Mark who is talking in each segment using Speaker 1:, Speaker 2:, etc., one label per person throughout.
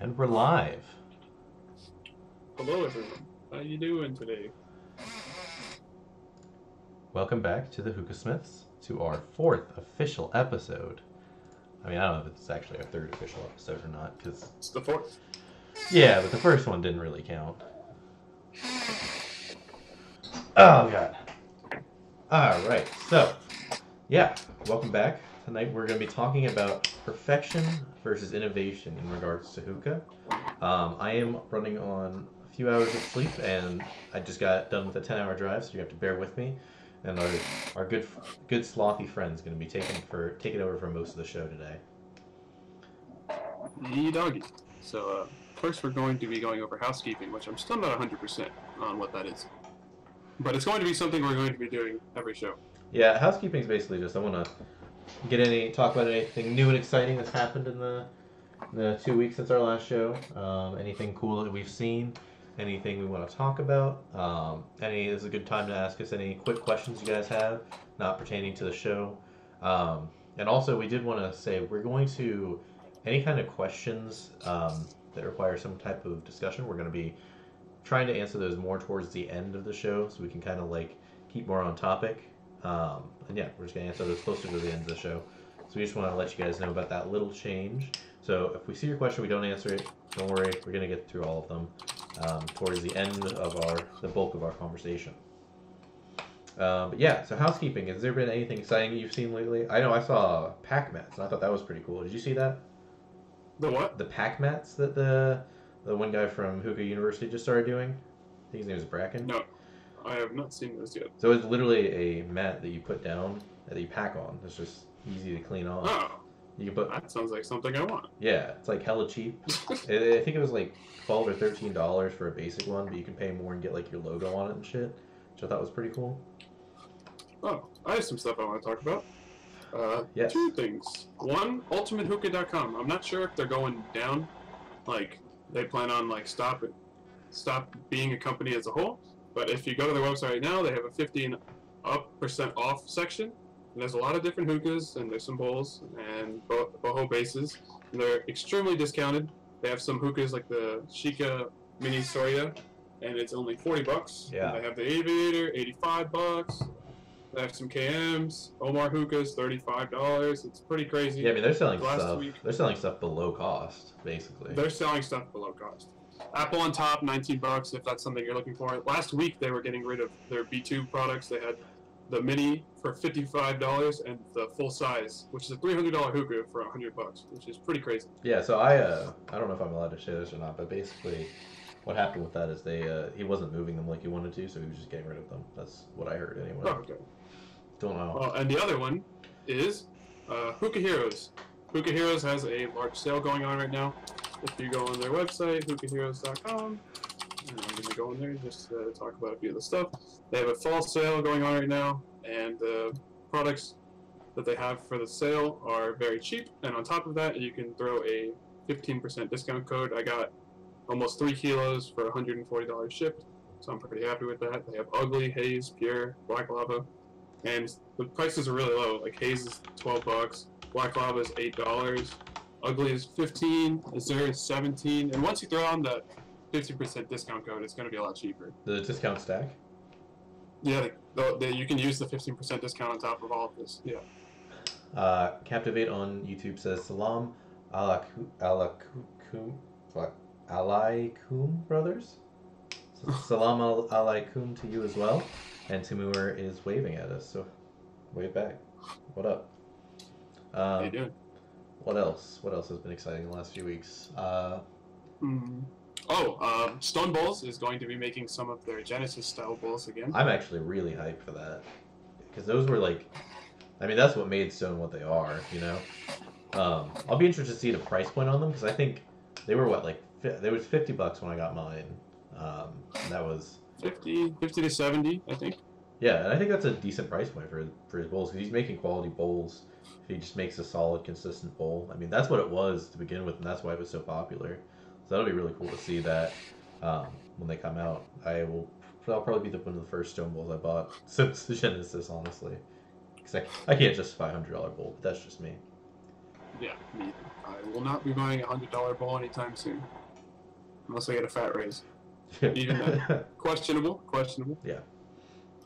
Speaker 1: And we're live.
Speaker 2: Hello, everyone. How you doing today?
Speaker 1: Welcome back to the Hookah Smiths, to our fourth official episode. I mean, I don't know if it's actually our third official episode or not, because...
Speaker 2: It's the fourth.
Speaker 1: Yeah, but the first one didn't really count. Oh, God. Alright, so, yeah, welcome back. Tonight we're going to be talking about perfection versus innovation in regards to hookah. I am running on a few hours of sleep, and I just got done with a 10-hour drive, so you have to bear with me. And our good slothy friend's going to be taking over for most of the show today.
Speaker 2: Yee doggy. So, first we're going to be going over housekeeping, which I'm still not 100% on what that is. But it's going to be something we're going to be doing every show.
Speaker 1: Yeah, housekeeping is basically just I want to talk about anything new and exciting that's happened in the 2 weeks since our last show. Anything cool that we've seen, anything we want to talk about. This is a good time to ask us any quick questions you guys have, not pertaining to the show. And also, we did want to say we're going to any kind of questions that require some type of discussion. We're going to be trying to answer those more towards the end of the show, so we can kind of like keep more on topic. And yeah, we're just going to answer those closer to the end of the show. So we just want to let you guys know about that little change. So if we see your question, we don't answer it, don't worry. We're going to get through all of them towards the end of the bulk of our conversation. But yeah, so housekeeping. Has there been anything exciting you've seen lately? I know I saw pack mats, and I thought that was pretty cool. Did you see that?
Speaker 2: The what?
Speaker 1: The pack mats that the one guy from Hookah University just started doing. I think his name is Bracken.
Speaker 2: No, I have not seen those yet.
Speaker 1: So it's literally a mat that you put down that you pack on. It's just easy to clean off.
Speaker 2: Oh,
Speaker 1: You can put
Speaker 2: that sounds like something I want.
Speaker 1: yeah, it's like hella cheap. I think it was like $12 or $13 for a basic one, but you can pay more and get like your logo on it and shit, which I thought was pretty cool.
Speaker 2: Oh, I have some stuff I want to talk about.
Speaker 1: Yes.
Speaker 2: Two things. One, ultimatehookah.com. I'm not sure if they're going down. Like, they plan on like stop being a company as a whole. But if you go to their website right now, they have a 15% off section. And there's a lot of different hookahs, and there's some bowls and boho bases. And they're extremely discounted. They have some hookahs like the Shika Mini Soya, and it's only $40.
Speaker 1: Yeah.
Speaker 2: And they have the Aviator, $85. They have some KMs, Omar hookahs, $35. It's pretty crazy.
Speaker 1: Yeah, I mean they're selling
Speaker 2: Last
Speaker 1: stuff.
Speaker 2: week-
Speaker 1: They're selling stuff below cost, basically.
Speaker 2: They're selling stuff below cost. Apple on top, $19 if that's something you're looking for. Last week they were getting rid of their B2 products. They had the mini for $55 and the full size, which is a $300 hookah for $100, which is pretty crazy.
Speaker 1: Yeah, so I don't know if I'm allowed to share this or not, but basically what happened with that is he wasn't moving them like he wanted to, so he was just getting rid of them. That's what I heard anyway.
Speaker 2: Oh, okay.
Speaker 1: Don't know.
Speaker 2: Well, and the other one is Hookah Heroes. Hookah Heroes has a large sale going on right now. If you go on their website, hookahheroes.com, and I'm going to go in there just to talk about a few of the stuff. They have a fall sale going on right now, and the products that they have for the sale are very cheap. And on top of that, you can throw a 15% discount code. I got almost 3 kilos for $140 shipped, so I'm pretty happy with that. They have Ugly, Haze, Pure, Black Lava. And the prices are really low. Like Haze is $12, Black Lava is $8, Ugly is $15, Azure is $17, and once you throw on the 50% discount code, it's going to be a lot cheaper.
Speaker 1: The discount stack?
Speaker 2: Yeah, you can use the 15% discount on top of all of this. Yeah.
Speaker 1: Captivate on YouTube says Salam alaikum brothers. Salam alaikum to you as well. And Timur is waving at us, so wave back. What up?
Speaker 2: How you doing?
Speaker 1: What else? What else has been exciting in the last few weeks?
Speaker 2: Stone Bowls is going to be making some of their Genesis style bowls again.
Speaker 1: I'm actually really hyped for that. Because those were like... I mean, that's what made Stone what they are, you know? I'll be interested to see the price point on them, because I think they were, there was $50 when I got mine. And that was...
Speaker 2: 50 to 70, I think.
Speaker 1: Yeah, and I think that's a decent price point for his bowls, because he's making quality bowls. He just makes a solid, consistent bowl. I mean, that's what it was to begin with, and that's why it was so popular. So that'll be really cool to see that when they come out. That'll probably be one of the first stone bowls I bought since Genesis, honestly. Because I can't justify a $100 bowl, but that's just me.
Speaker 2: Yeah, me either. I will not be buying a $100 bowl anytime soon, unless I get a fat raise. Even that, questionable.
Speaker 1: Yeah.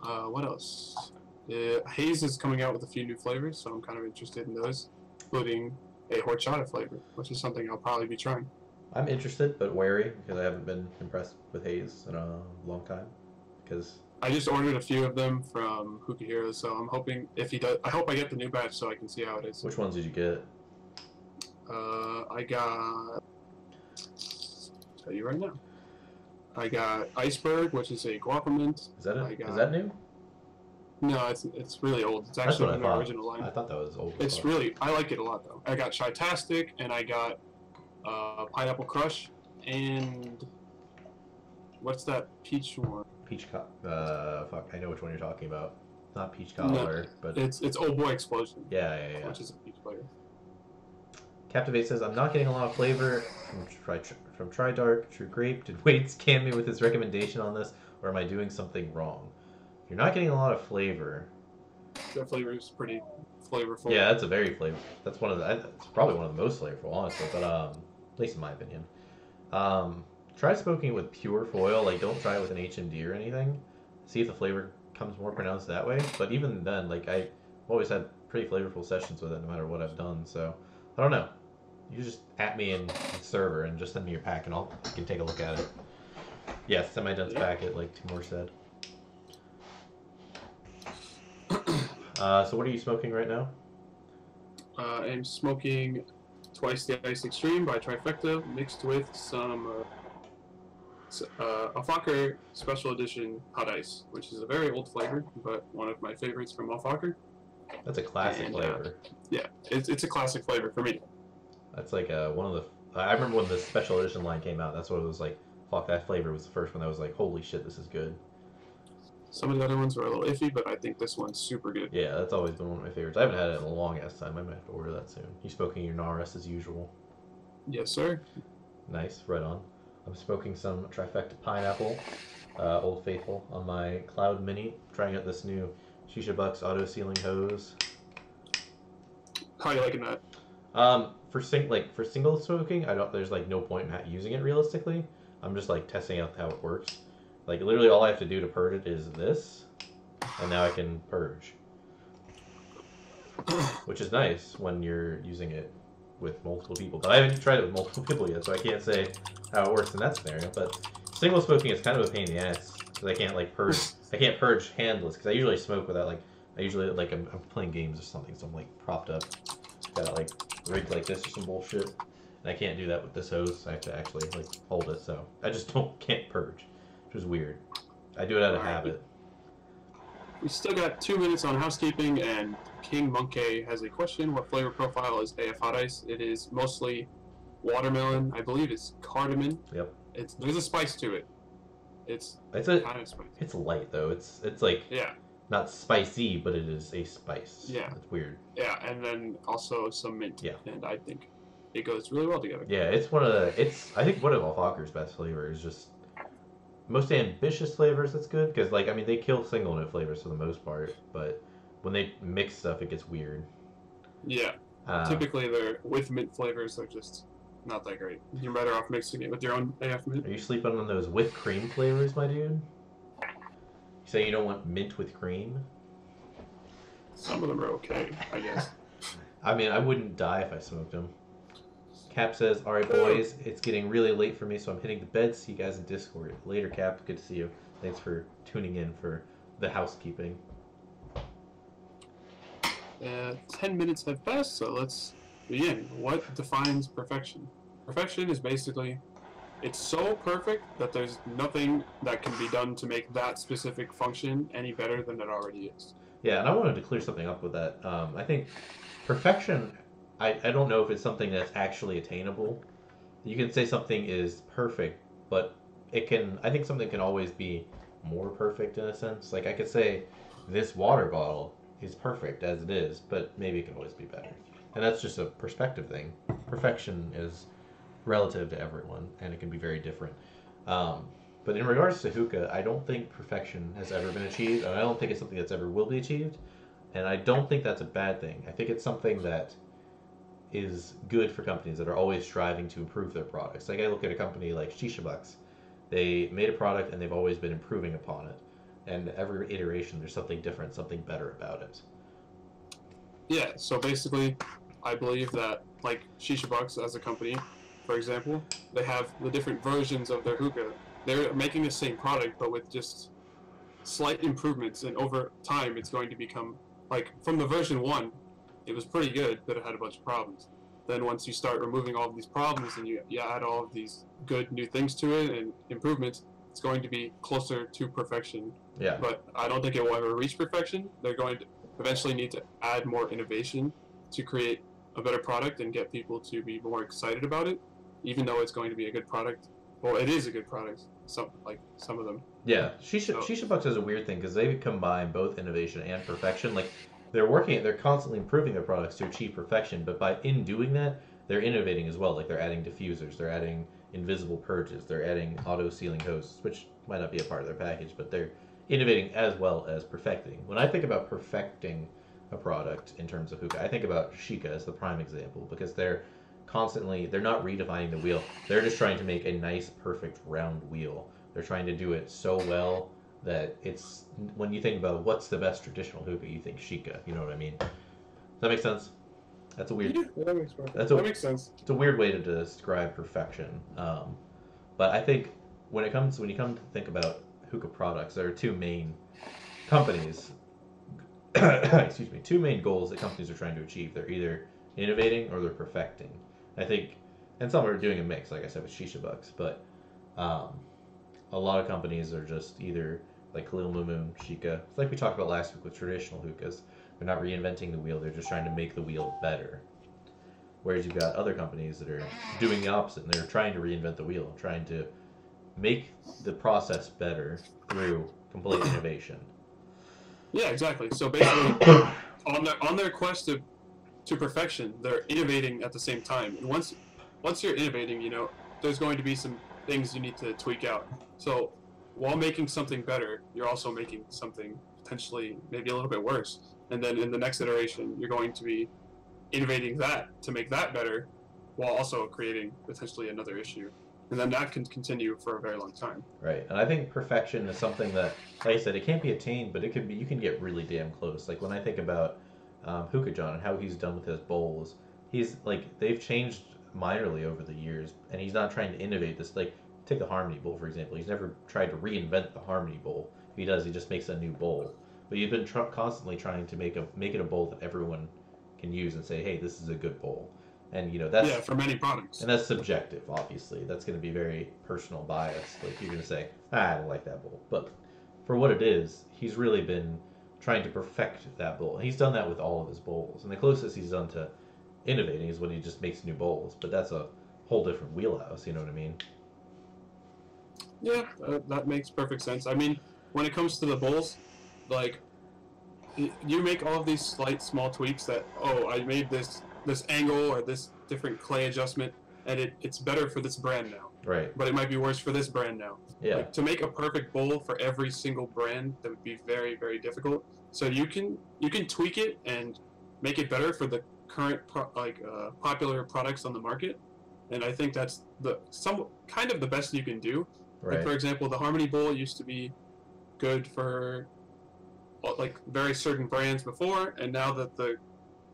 Speaker 2: What else? Haze is coming out with a few new flavors, so I'm kind of interested in those, including a horchata flavor, which is something I'll probably be trying.
Speaker 1: I'm interested but wary because I haven't been impressed with Haze in a long time. Because
Speaker 2: I just ordered a few of them from Hookah Heroes, so I'm hoping if he does, I hope I get the new batch so I can see how it is.
Speaker 1: which ones did you get?
Speaker 2: I got. Tell you right now. I got Iceberg, which is a guapamint.
Speaker 1: Is that
Speaker 2: I got,
Speaker 1: is that new?
Speaker 2: No, it's really old. It's
Speaker 1: That's
Speaker 2: actually
Speaker 1: what I
Speaker 2: from the
Speaker 1: thought.
Speaker 2: original line.
Speaker 1: I thought that was old.
Speaker 2: It's really, I like it a lot though. I got Shytastic, and I got Pineapple Crush, and what's that peach one?
Speaker 1: Fuck, I know which one you're talking about. Not peach cobbler, but
Speaker 2: It's Old Boy Explosion.
Speaker 1: yeah.
Speaker 2: Which is a peach flavor.
Speaker 1: Captivate says, I'm not getting a lot of flavor from Try Dark. True Grape, did Wade scam me with his recommendation on this, or am I doing something wrong? If you're not getting a lot of flavor...
Speaker 2: That flavor is pretty flavorful.
Speaker 1: Yeah, that's a very flavor. That's it's probably one of the most flavorful, honestly, but at least in my opinion. Try smoking it with pure foil, like don't try it with an HMD or anything. See if the flavor comes more pronounced that way. But even then, like I've always had pretty flavorful sessions with it no matter what I've done, so I don't know. You just at me in the server and just send me your pack and I can take a look at it. Yes, semi-dense packet, like Timur said. So what are you smoking right now?
Speaker 2: I'm smoking Twice the Ice Extreme by Trifecta, mixed with some Alfaker Special Edition Hot Ice, which is a very old flavor, but one of my favorites from Alfaker.
Speaker 1: That's a classic flavor.
Speaker 2: Yeah, it's a classic flavor for me.
Speaker 1: That's like one of the... I remember when the Special Edition line came out, that's what it was like. Fuck, that flavor was the first one that was like, holy shit, this is good.
Speaker 2: Some of the other ones were a little iffy, but I think this one's super good.
Speaker 1: Yeah, that's always been one of my favorites. I haven't had it in a long ass time. I might have to order that soon. You smoking your Naris as usual?
Speaker 2: Yes, sir.
Speaker 1: Nice, right on. I'm smoking some Trifecta Pineapple, Old Faithful, on my Cloud Mini. Trying out this new Shisha Bucks auto sealing hose.
Speaker 2: How are you liking that?
Speaker 1: For single smoking, there's like no point in using it realistically. I'm just like testing out how it works. Like literally all I have to do to purge it is this, and now I can purge. Which is nice when you're using it with multiple people. But I haven't tried it with multiple people yet, so I can't say how it works in that scenario. But single smoking is kind of a pain in the ass because I can't like purge. I can't purge handless because I usually smoke without like. I usually like I'm playing games or something, so I'm like propped up, got it like rigged like this or some bullshit, and I can't do that with this hose. I have to actually like hold it, so I just can't purge, which is weird. I do it out of habit.
Speaker 2: We still got 2 minutes on housekeeping, and King Monkey has a question. What flavor profile is AF Hot Ice? It is mostly watermelon. I believe it's cardamom.
Speaker 1: Yep.
Speaker 2: There's a spice to it. It's kind of spicy.
Speaker 1: It's light though. It's like not spicy, but it is a spice.
Speaker 2: Yeah.
Speaker 1: It's weird.
Speaker 2: Yeah, and then also some mint.
Speaker 1: Yeah.
Speaker 2: And I think it goes really well together.
Speaker 1: Yeah, I think one of Alfaker's best flavors. Just most ambitious flavors. That's good because like I mean they kill single note flavors for the most part, but when they mix stuff, it gets weird.
Speaker 2: Yeah. Typically, they're with mint flavors. They're just not that great. You're better off mixing it with your own AF mint.
Speaker 1: Are you sleeping on those whipped cream flavors, my dude? You say you don't want mint with cream?
Speaker 2: Some of them are okay, I guess.
Speaker 1: I mean, I wouldn't die if I smoked them. Cap says, alright boys, it's getting really late for me, so I'm hitting the bed. See you guys in Discord. Later, Cap. Good to see you. Thanks for tuning in for the housekeeping.
Speaker 2: 10 minutes have passed, so let's begin. What defines perfection? Perfection is basically, it's so perfect that there's nothing that can be done to make that specific function any better than it already is.
Speaker 1: Yeah, and I wanted to clear something up with that. I think perfection, I don't know if it's something that's actually attainable. You can say something is perfect, but I think something can always be more perfect in a sense. Like I could say, this water bottle is perfect as it is, but maybe it can always be better. And that's just a perspective thing. Perfection is relative to everyone, and it can be very different. But in regards to hookah, I don't think perfection has ever been achieved, and I don't think it's something that's ever will be achieved, and I don't think that's a bad thing. I think it's something that is good for companies that are always striving to improve their products. Like I look at a company like Shisha Bucks. They made a product and they've always been improving upon it. And every iteration, there's something different, something better about it.
Speaker 2: Yeah, so basically, I believe that, like, Shisha Bucks as a company, for example, they have the different versions of their hookah. They're making the same product, but with just slight improvements, and over time, it's going to become, like, from the version 1, it was pretty good, but it had a bunch of problems. Then once you start removing all of these problems and you add all of these good new things to it and improvements, it's going to be closer to perfection.
Speaker 1: Yeah.
Speaker 2: But I don't think it will ever reach perfection. They're going to eventually need to add more innovation to create a better product and get people to be more excited about it, even though it's going to be a good product. Well, it is a good product, some of them.
Speaker 1: Yeah, Shisha Bucks is a weird thing because they combine both innovation and perfection. Like they're constantly improving their products to achieve perfection, but in doing that, they're innovating as well. Like they're adding diffusers, they're adding invisible purges, they're adding auto sealing hoses, which might not be a part of their package, but they're innovating as well as perfecting. When I think about perfecting a product in terms of hookah, I think about Sheikah as the prime example because they're not redefining the wheel. They're just trying to make a nice, perfect round wheel. They're trying to do it so well that it's, when you think about what's the best traditional hookah, you think Sheikah. You know what I mean? Does that make sense? That's a weird.
Speaker 2: Yeah, that makes perfect. That makes sense.
Speaker 1: It's a weird way to describe perfection. But I think when you come to think about hookah products, there are two main companies. Excuse me, two main goals that companies are trying to achieve. They're either innovating or they're perfecting. I think, and some are doing a mix, like I said with Shisha Bucks, but a lot of companies are just either like Khalil Mumun, Sheikah. It's like we talked about last week with traditional hookahs. They're not reinventing the wheel; they're just trying to make the wheel better. Whereas you've got other companies that are doing the opposite, and they're trying to reinvent the wheel, trying to make the process better through complete innovation.
Speaker 2: Yeah, exactly. So basically, on their quest to perfection, they're innovating at the same time. And once you're innovating, there's going to be some things you need to tweak out. So while making something better, you're also making something potentially maybe a little bit worse. And then in the next iteration, you're going to be innovating that to make that better, while also creating potentially another issue. And then that can continue for a very long time.
Speaker 1: Right, and I think perfection is something that, like I said, it can't be attained, but it can be. You can get really damn close. Like when I think about Hookah John and how he's done with his bowls, he's like they've changed minorly over the years, and he's not trying to innovate this. Like take the Harmony Bowl for example. He's never tried to reinvent the Harmony Bowl. If he does, he just makes a new bowl. But you've been constantly trying to make it a bowl that everyone can use and say, hey, this is a good bowl. And that's
Speaker 2: for many products.
Speaker 1: And that's subjective, obviously. That's going to be very personal bias. Like you're going to say, I don't like that bowl. But for what it is, he's really been trying to perfect that bowl. And he's done that with all of his bowls. And the closest he's done to innovating is when he just makes new bowls. But that's a whole different wheelhouse. You know what I mean?
Speaker 2: Yeah, that makes perfect sense. I mean, when it comes to the bowls, like you make all of these slight small tweaks that, I made this angle or this different clay adjustment, and it's better for this brand now.
Speaker 1: Right.
Speaker 2: But it might be worse for this brand now.
Speaker 1: Yeah.
Speaker 2: Like, to make a perfect bowl for every single brand, that would be very, very difficult. So you can tweak it and make it better for the current popular products on the market, and I think that's the best you can do.
Speaker 1: Right.
Speaker 2: Like, for example, the Harmony Bowl used to be good for like very certain brands before, and now that the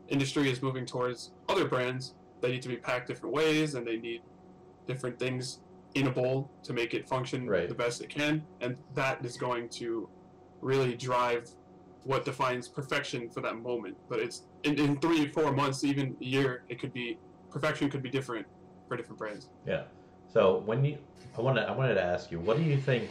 Speaker 2: industry is moving towards other brands, they need to be packed different ways, and they need different things in a bowl to make it function the best it can, and that is going to really drive what defines perfection for that moment. But it's in 3 or 4 months, even a year, perfection could be different for different brands.
Speaker 1: Yeah. So I wanted to ask you, what do you think?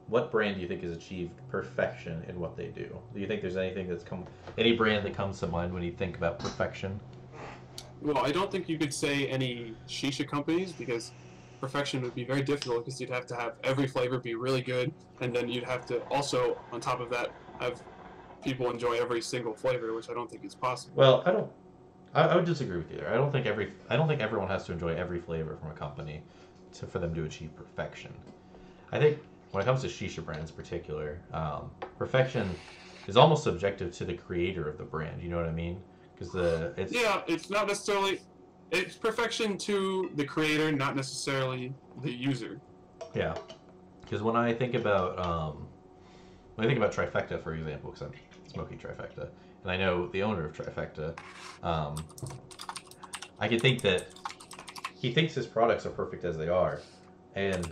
Speaker 1: What brand do you think has achieved perfection in what they do? Do you think there's any brand that comes to mind when you think about perfection?
Speaker 2: Well, I don't think you could say any shisha companies, because perfection would be very difficult, because you'd have to have every flavor be really good, and then you'd have to also, on top of that, have people enjoy every single flavor, which I don't think is possible.
Speaker 1: Well, I would disagree with you there. I don't think everyone has to enjoy every flavor from a company for them to achieve perfection. I think when it comes to shisha brands in particular, perfection is almost subjective to the creator of the brand. You know what I mean? Because it's
Speaker 2: Yeah, it's not necessarily. It's perfection to the creator, not necessarily the user.
Speaker 1: yeah. Because when I think about Trifecta, for example, because I'm smoking Trifecta, and I know the owner of Trifecta, um, I can think that he thinks his products are perfect as they are, and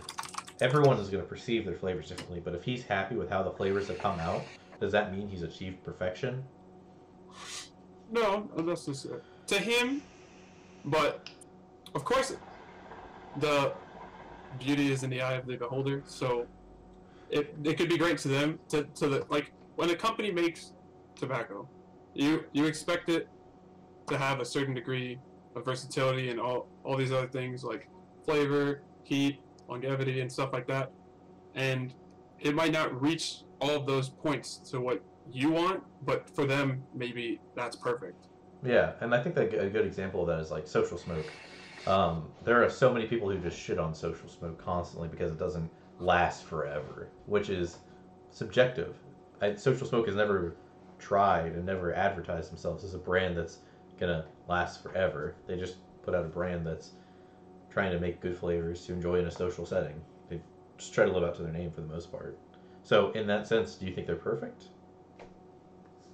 Speaker 1: everyone is going to perceive their flavors differently. But if he's happy with how the flavors have come out, does that mean he's achieved perfection?
Speaker 2: No, not necessarily. To him, but of course, the beauty is in the eye of the beholder. So it could be great to them. To the like when a company makes tobacco, you expect it to have a certain degree of versatility and all these other things like flavor, heat, longevity, and stuff like that. And it might not reach all of those points to what you want, but for them, maybe that's perfect.
Speaker 1: Yeah, and I think that a good example of that is like social smoke. There are so many people who just shit on social smoke constantly because it doesn't last forever, which is subjective. Social smoke has never tried and never advertised themselves as a brand that's gonna last forever. They just put out a brand that's trying to make good flavors to enjoy in a social setting. They just try to live up to their name for the most part. So, in that sense, do you think they're perfect?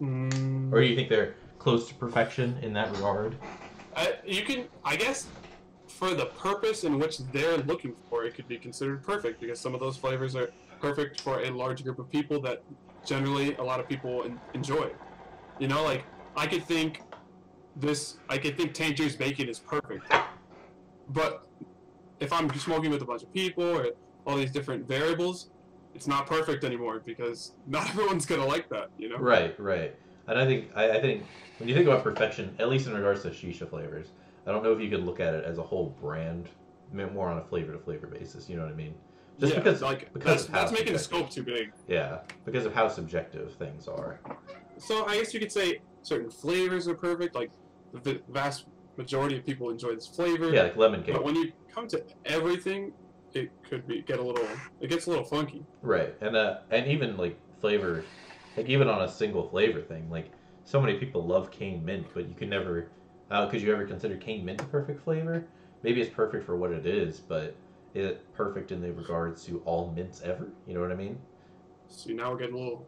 Speaker 1: Or do
Speaker 2: Mm,
Speaker 1: you think they're close to perfection in that regard?
Speaker 2: you can, I guess, for the purpose in which they're looking for, it could be considered perfect because some of those flavors are perfect for a large group of people that generally a lot of people enjoy. You know, like I could think I could think Tanger's bacon is perfect, but if I'm smoking with a bunch of people or all these different variables, it's not perfect anymore because not everyone's gonna like that. You know?
Speaker 1: Right, right. And I think when you think about perfection, at least in regards to shisha flavors, I don't know if you could look at it as a whole brand, more on a flavor to flavor basis. You know what I mean? Just
Speaker 2: Yeah, like
Speaker 1: because of how
Speaker 2: that's making the
Speaker 1: subjective.
Speaker 2: scope too big.
Speaker 1: Yeah, because of how subjective things are.
Speaker 2: So I guess you could say certain flavors are perfect. Like the vast majority of people enjoy this flavor,
Speaker 1: Yeah, like lemon
Speaker 2: but
Speaker 1: cake.
Speaker 2: when you come to everything, it could it gets a little funky.
Speaker 1: Right, and even like flavor, like even on a single flavor thing, like so many people love cane mint, but you can never. Could you ever consider cane mint a perfect flavor? Maybe it's perfect for what it is, but is it perfect in the regards to all mints ever? You know what I mean?
Speaker 2: So now we're getting a little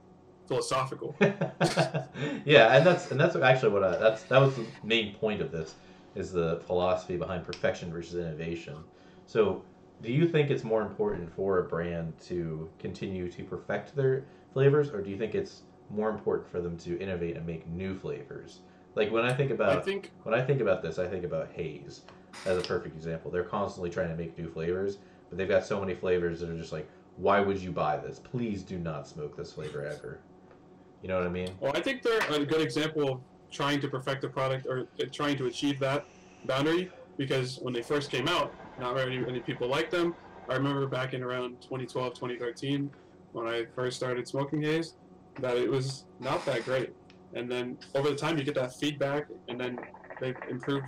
Speaker 2: philosophical.
Speaker 1: Yeah, and that's actually what that was the main point of this is the philosophy behind perfection versus innovation. So, do you think it's more important for a brand to continue to perfect their flavors, or do you think it's more important for them to innovate and make new flavors? Like
Speaker 2: I think
Speaker 1: when I think about this, I think about Haze as a perfect example. They're constantly trying to make new flavors, but they've got so many flavors that are just like, why would you buy this? Please do not smoke this flavor ever. You know what I mean?
Speaker 2: Well, I think they're a good example of trying to perfect a product or trying to achieve that boundary because when they first came out, not very many people liked them. I remember back in around 2012, 2013, when I first started smoking haze, that it was not that great. And then over the time, you get that feedback, and then they've improved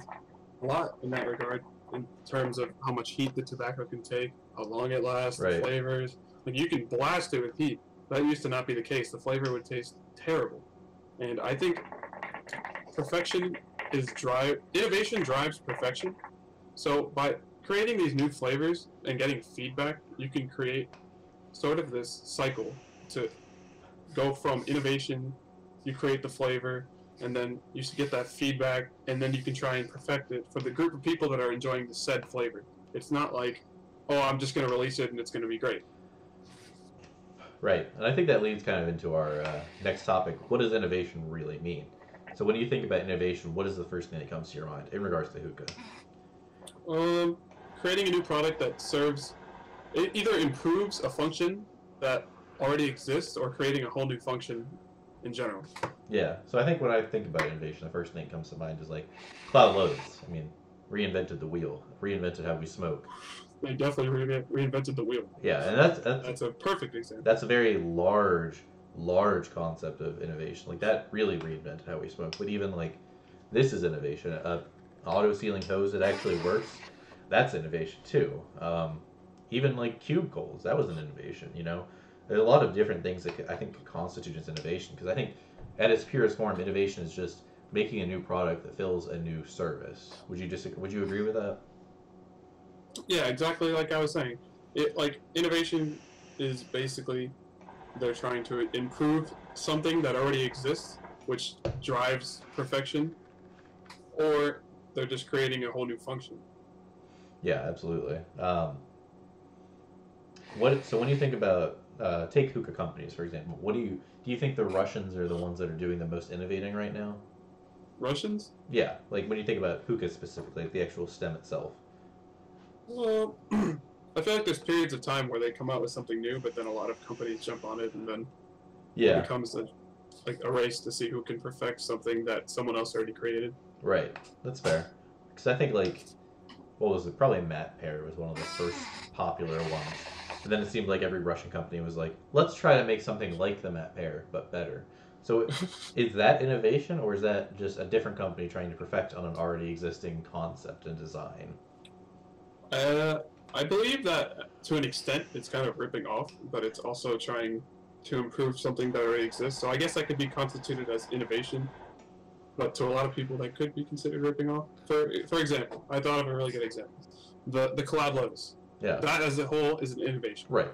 Speaker 2: a lot in that regard in terms of how much heat the tobacco can take, how long it lasts, the
Speaker 1: Right.
Speaker 2: flavors. Like you can blast it with heat. That used to not be the case. The flavor would taste terrible. And I think perfection innovation drives perfection. So by creating these new flavors and getting feedback, you can create sort of this cycle to go from innovation, you create the flavor, and then you get that feedback, and then you can try and perfect it for the group of people that are enjoying the said flavor. It's not like, oh, I'm just going to release it and it's going to be great.
Speaker 1: Right. And I think that leads kind of into our next topic. What does innovation really mean? So when you think about innovation, what is the first thing that comes to your mind in regards to hookah?
Speaker 2: Um, Creating a new product that serves, it either improves a function that already exists or creating a whole new function in general.
Speaker 1: Yeah. So I think when I think about innovation, the first thing that comes to mind is like cloud loads. I mean, reinvented the wheel, reinvented how we smoke.
Speaker 2: They definitely reinvented the wheel.
Speaker 1: Yeah, and
Speaker 2: That's a perfect example.
Speaker 1: that's a very large concept of innovation. Like that really reinvented how we smoke. But even like this is innovation. A auto sealing hose that actually works. That's innovation too. Even like cube coals, that was an innovation. You know, there's a lot of different things that I think could constitute as innovation. Because I think at its purest form, innovation is just making a new product that fills a new service. Would you agree with that?
Speaker 2: Yeah, exactly like I was saying. Like innovation is basically they're trying to improve something that already exists, which drives perfection, or they're just creating a whole new function.
Speaker 1: Yeah, absolutely. So when you think about take hookah companies for example, what do you think the Russians are the ones that are doing the most innovating right now?
Speaker 2: Russians?
Speaker 1: Yeah, like when you think about hookah specifically, like the actual stem itself.
Speaker 2: Well, I feel like there's periods of time where they come out with something new, but then a lot of companies jump on it, and then it
Speaker 1: Yeah,
Speaker 2: becomes a race to see who can perfect something that someone else already created.
Speaker 1: right. That's fair. Because I think like what was it? Probably Matt Pear was one of the first popular ones. But then it seemed like every Russian company was like, let's try to make something like the Matt Pear, but better. So is that innovation, or is that just a different company trying to perfect on an already existing concept and design?
Speaker 2: Uh, I believe that to an extent it's kind of ripping off, but it's also trying to improve something that already exists. So I guess that could be constituted as innovation, but to a lot of people that could be considered ripping off. For example, I thought of a really good example: the collab lotus.
Speaker 1: Yeah,
Speaker 2: That as a whole is an innovation.
Speaker 1: right.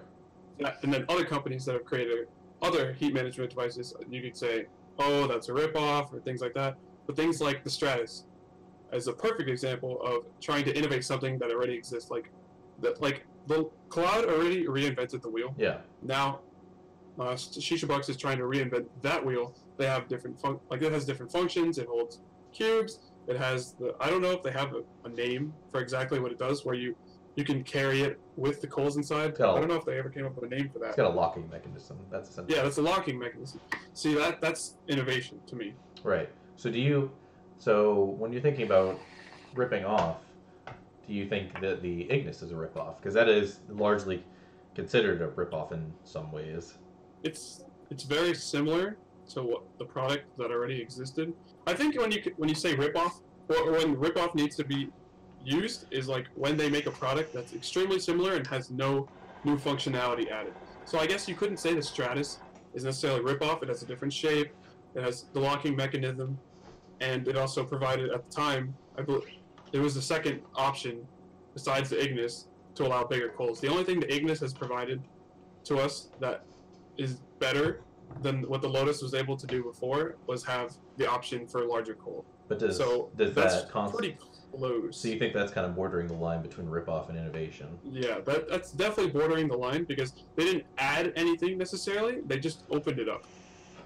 Speaker 2: And then other companies that have created other heat management devices, you could say, oh, that's a ripoff or things like that. But things like the Stratus is a perfect example of trying to innovate something that already exists. Like the Cloud already reinvented the wheel.
Speaker 1: Yeah,
Speaker 2: Now, Shisha Box is trying to reinvent that wheel. They have different like it has different functions. It holds cubes. It has the I don't know if they have a name for exactly what it does, where you can carry it with the coals inside. I don't know if they ever came up with a name for
Speaker 1: it's
Speaker 2: that.
Speaker 1: got a locking mechanism. That's essentially
Speaker 2: Yeah, that's a locking mechanism. See, that's innovation to me.
Speaker 1: right. So when you're thinking about ripping off, do you think that the Ignis is a ripoff? Because that is largely considered a ripoff in some ways.
Speaker 2: It's very similar to what the product that already existed. I think when you say ripoff, or when ripoff needs to be used, is like when they make a product that's extremely similar and has no new functionality added. So I guess you couldn't say the Stratus is necessarily ripoff. It has a different shape. It has the locking mechanism, and it also provided at the time, I believe, it was the second option besides the Ignis to allow bigger coals. The only thing the Ignis has provided to us that is better than what the Lotus was able to do before was have the option for a larger coal.
Speaker 1: But
Speaker 2: Does that's pretty close.
Speaker 1: So you think that's kind of bordering the line between ripoff and innovation?
Speaker 2: Yeah, that's definitely bordering the line because they didn't add anything necessarily. They just opened it up.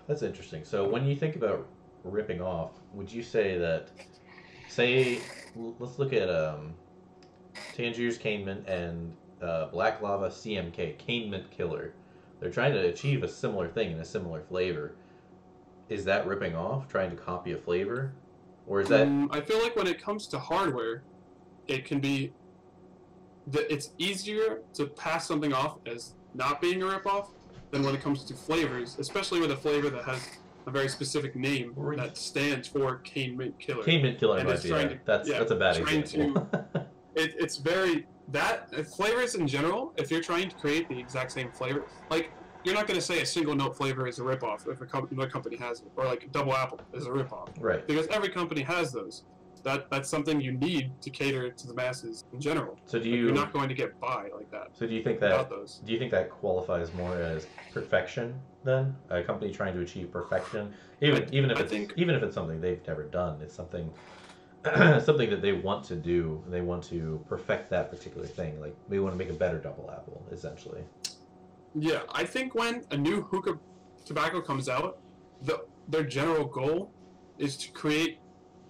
Speaker 1: That's interesting. So when you think about ripping off, would you say that, say, let's look at Tangiers Cane Mint and Black Lava CMK, Cane Mint Killer. They're trying to achieve a similar thing in a similar flavor. Is that ripping off, trying to copy a flavor? Or is that...
Speaker 2: I feel like when it comes to hardware, it can be... It's easier to pass something off as not being a ripoff than when it comes to flavors, especially with a flavor that has a very specific name that stands for Cane Mint Killer.
Speaker 1: Cane Mint Killer might be, that's a bad example.
Speaker 2: It's very... flavors in general, if you're trying to create the exact same flavor, like, you're not going to say a single note flavor is a ripoff if another company has it, or like double apple is a ripoff.
Speaker 1: Right.
Speaker 2: Because every company has those. That's something you need to cater to the masses in general.
Speaker 1: So
Speaker 2: you're not going to get by like that.
Speaker 1: So do you think that qualifies more as perfection then? A company trying to achieve perfection, even if it's something they've never done, it's something something that they want to do. They want to perfect that particular thing. Like they want to make a better double apple, essentially.
Speaker 2: Yeah, I think when a new hookah tobacco comes out, their general goal is to create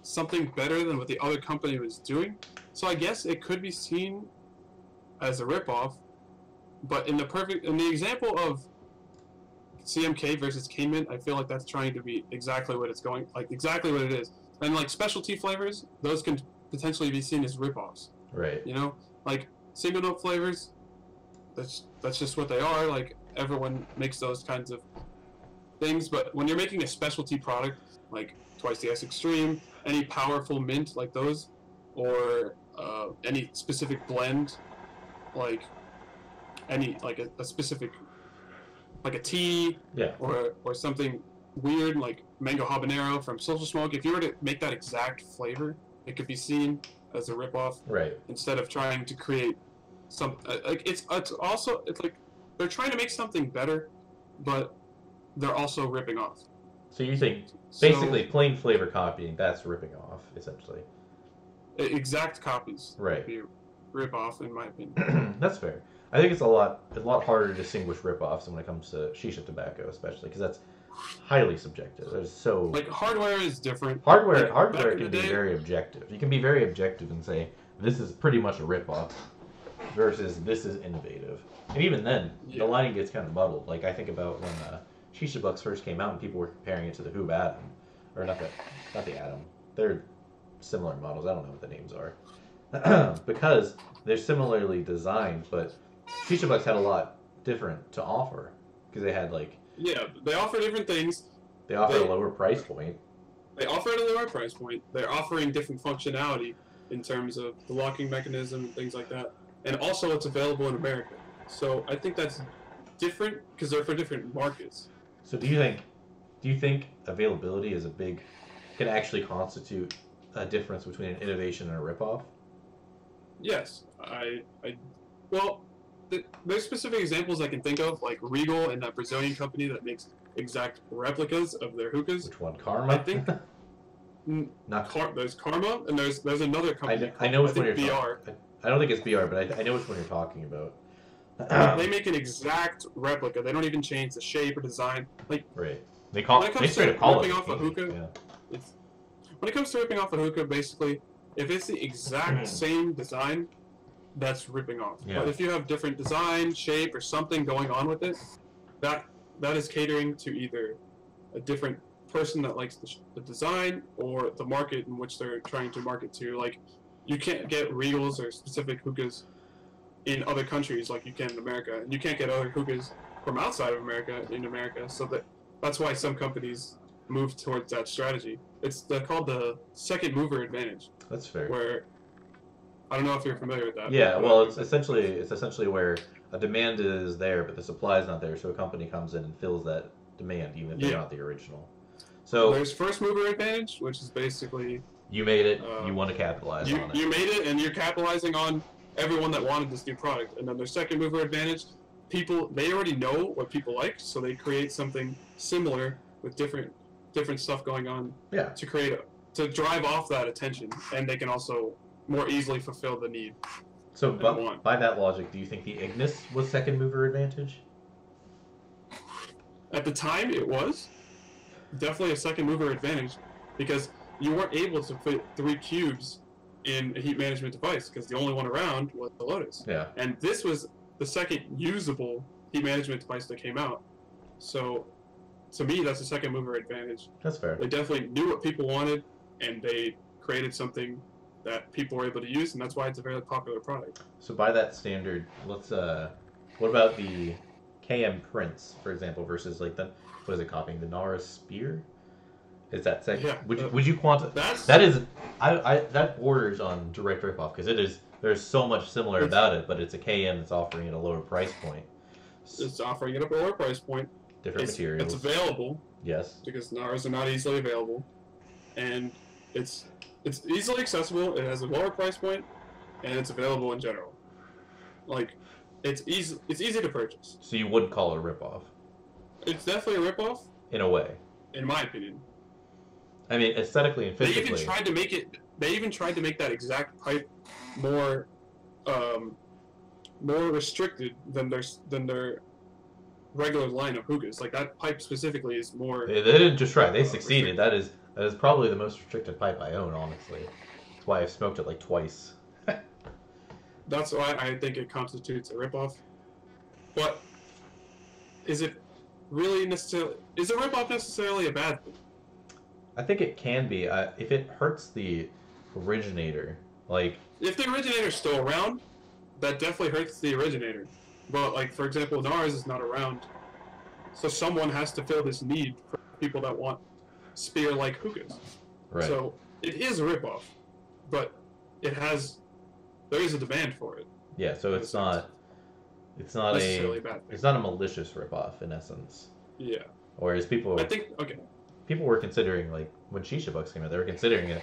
Speaker 2: something better than what the other company was doing. So I guess it could be seen as a ripoff, but in the example of CMK versus Cane Mint, I feel like that's trying to be exactly what exactly what it is. And like specialty flavors, those can potentially be seen as ripoffs.
Speaker 1: Right.
Speaker 2: You know, like single note flavors, that's just what they are. Like everyone makes those kinds of things, but when you're making a specialty product like Twice the Ice Extreme, any powerful mint like those, or any specific blend, like any like a specific like a tea,
Speaker 1: yeah,
Speaker 2: or something weird like mango habanero from Social Smoke, if you were to make that exact flavor, it could be seen as a ripoff.
Speaker 1: Right.
Speaker 2: Instead of trying to create some like it's like they're trying to make something better, but they're also ripping off.
Speaker 1: So you think
Speaker 2: So
Speaker 1: basically plain flavor copying, that's ripping off, essentially.
Speaker 2: exact copies
Speaker 1: Right.
Speaker 2: would be rip off in my opinion.
Speaker 1: That's fair. I think it's a lot harder to distinguish rip-offs when it comes to shisha tobacco, especially because that's highly subjective. There's so
Speaker 2: Like hardware is different.
Speaker 1: hardware
Speaker 2: Back in
Speaker 1: can
Speaker 2: the
Speaker 1: be
Speaker 2: day-
Speaker 1: very objective. You can be very objective and say this is pretty much a rip-off versus this is innovative. And even then,
Speaker 2: Yeah.
Speaker 1: the line gets kind of muddled. Like I think about when Shisha Bucks first came out and people were comparing it to the Hoop Atom, or not the Atom. They're similar models. I don't know what the names are because they're similarly designed, but Shisha Bucks had a lot different to offer because they had like
Speaker 2: Yeah, they offer different things.
Speaker 1: they offer
Speaker 2: They-
Speaker 1: a lower price point.
Speaker 2: They offer at a lower price point. They're offering different functionality in terms of the locking mechanism and things like that. And also, it's available in America. So I think that's different because they're for different markets.
Speaker 1: So do you think availability is can actually constitute a difference between an innovation and a ripoff?
Speaker 2: Yes, well, there's specific examples I can think of, like Regal and that Brazilian company that makes exact replicas of their hookahs.
Speaker 1: Which one, Karma?
Speaker 2: I think
Speaker 1: Not.
Speaker 2: there's Karma, and there's another company.
Speaker 1: I know which one
Speaker 2: think
Speaker 1: you're
Speaker 2: BR.
Speaker 1: talking. I don't think it's BR, but I know which one you're talking about.
Speaker 2: They make an exact replica. They don't even change the shape or design. Like
Speaker 1: Right.
Speaker 2: when it comes
Speaker 1: straight
Speaker 2: to
Speaker 1: up call it
Speaker 2: ripping off a
Speaker 1: painting,
Speaker 2: hookah,
Speaker 1: yeah.
Speaker 2: when it comes to ripping off a hookah, basically, if it's the exact same design, that's ripping off.
Speaker 1: Yeah.
Speaker 2: But if you have different design, shape, or something going on with it, that is catering to either a different person that likes the design or the market in which they're trying to market to. Like, you can't get Regals or specific hookahs in other countries like you can in America, and you can't get other hookahs from outside of America in America. So that's why some companies move towards that strategy. They're called the second mover advantage,
Speaker 1: That's fair.
Speaker 2: where I don't know if you're familiar with that.
Speaker 1: Yeah, well, it's essentially where a demand is there, but the supply is not there, so a company comes in and fills that demand, even if they're
Speaker 2: Yeah.
Speaker 1: not the original. So
Speaker 2: There's first mover advantage, which is basically
Speaker 1: you made it, you
Speaker 2: Uh,
Speaker 1: want to capitalize on it.
Speaker 2: you made it and you're capitalizing on everyone that wanted this new product. And then their second mover advantage, they already know what people like, so they create something similar with different stuff going on
Speaker 1: Yeah.
Speaker 2: to drive off that attention, and they can also more easily fulfill the need.
Speaker 1: So
Speaker 2: want.
Speaker 1: by that logic, do you think the Ignis was second mover advantage?
Speaker 2: At the time, it was definitely a second mover advantage because you weren't able to fit 3 cubes in a heat management device because the only one around was the Lotus.
Speaker 1: Yeah.
Speaker 2: And this was the second usable heat management device that came out. So, to me, that's a second mover advantage.
Speaker 1: That's fair.
Speaker 2: They definitely knew what people wanted, and they created something that people were able to use, and that's why it's a very popular product.
Speaker 1: So by that standard, let's what about the KM Prince, for example, versus like what is it copying? The Nara Spear? Is that second?
Speaker 2: Yeah,
Speaker 1: Would you quantify? That is that borders on direct ripoff because there's so much similar about it, but it's a KM that's offering at a lower price point.
Speaker 2: It's offering it at a lower price point.
Speaker 1: Different materials.
Speaker 2: It's available.
Speaker 1: Yes.
Speaker 2: Because Naras are not easily available, and it's easily accessible. It has a lower price point, and it's available in general. Like, it's easy to purchase.
Speaker 1: So you wouldn't call it a ripoff?
Speaker 2: It's definitely a ripoff,
Speaker 1: In a way.
Speaker 2: in my opinion.
Speaker 1: I mean, aesthetically and physically.
Speaker 2: They even tried to make it. They even tried to make that exact pipe more restricted than their regular line of hookahs. Like, that pipe specifically is more.
Speaker 1: They didn't just try. They succeeded. That is probably the most restricted pipe I own, honestly. That's why I've smoked it like twice.
Speaker 2: That's why I think it constitutes a ripoff. But is it really necessarily? Is a ripoff necessarily a bad thing?
Speaker 1: I think it can be if it hurts the originator. Like,
Speaker 2: If the originator's still around, that definitely hurts the originator. But, like, for example, NARS is not around, so someone has to fill this need for people that want spear-like hookahs.
Speaker 1: right?
Speaker 2: So it is a ripoff, but there is a demand for it.
Speaker 1: Yeah. So it's not
Speaker 2: Necessarily a bad thing.
Speaker 1: it's not a malicious ripoff in essence.
Speaker 2: Yeah.
Speaker 1: Whereas
Speaker 2: I think okay.
Speaker 1: people were considering, like, when Shisha Bucks came out, they were considering it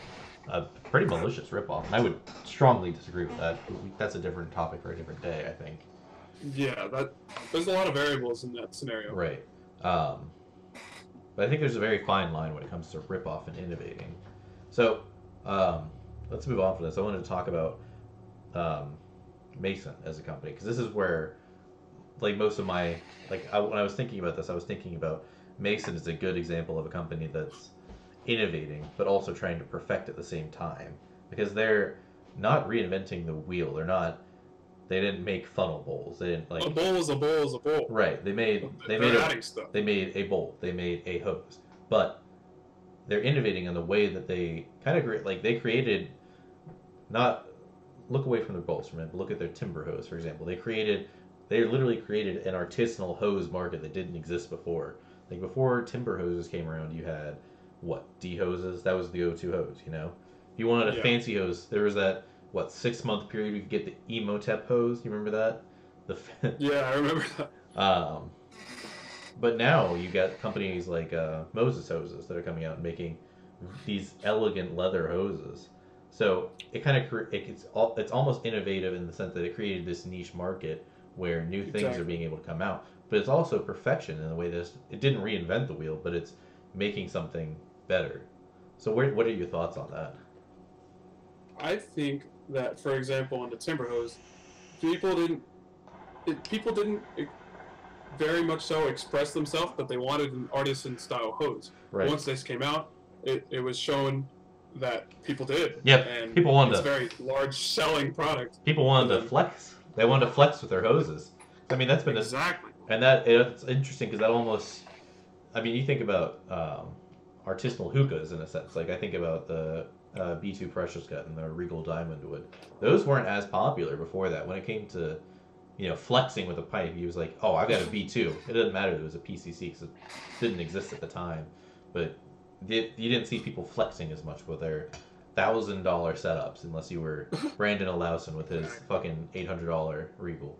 Speaker 1: a pretty malicious ripoff, and I would strongly disagree with that. That's a different topic for a different day, I think.
Speaker 2: Yeah, there's a lot of variables in that scenario.
Speaker 1: Right. Um, but I think there's a very fine line when it comes to ripoff and innovating. So, let's move on from this. I wanted to talk about um, Mason as a company, because this is where, like, most of my, when I was thinking about this, I was thinking about Mason is a good example of a company that's innovating, but also trying to perfect at the same time, because they're not reinventing the wheel. They didn't make funnel bowls. They didn't, like,
Speaker 2: A bowl is a bowl is a bowl.
Speaker 1: right.
Speaker 2: They're adding stuff.
Speaker 1: They made a bowl. They made a hose, but they're innovating in the way that they kind of, like, they created, not look away from their bowls for a minute, but look at their timber hose, for example. They literally created an artisanal hose market that didn't exist before. Like, before timber hoses came around, you had what, D hoses? That was the go-to hose, you know. If you wanted a fancy hose, there was that, what, 6-month period we could get the Emotep hose. You remember that?
Speaker 2: Yeah, I remember that.
Speaker 1: But now you got companies like Moses Hoses that are coming out and making these elegant leather hoses. So it kind of it's almost innovative in the sense that it created this niche market where new things are being able to come out. But it's also perfection in the way that it didn't reinvent the wheel, but it's making something better. So what are your thoughts on that?
Speaker 2: I think that, for example, on the timber hose, people didn't very much so express themselves, but they wanted an artisan style hose.
Speaker 1: Right.
Speaker 2: Once this came out, it was shown that people did.
Speaker 1: Yep.
Speaker 2: And
Speaker 1: people wanted
Speaker 2: it's a very large selling product.
Speaker 1: People wanted to flex. They wanted to flex with their hoses. I mean, that's been
Speaker 2: exactly.
Speaker 1: And it's interesting because that almost, I mean, you think about artisanal hookahs in a sense. Like, I think about the B2 Precious Cut and the Regal Diamond Wood. Those weren't as popular before that. When it came to, flexing with a pipe, he was like, oh, I've got a B2. It doesn't matter that it was a PCC because it didn't exist at the time. But you didn't see people flexing as much with their $1,000 setups unless you were Brandon Olausen with his fucking $800 Regal.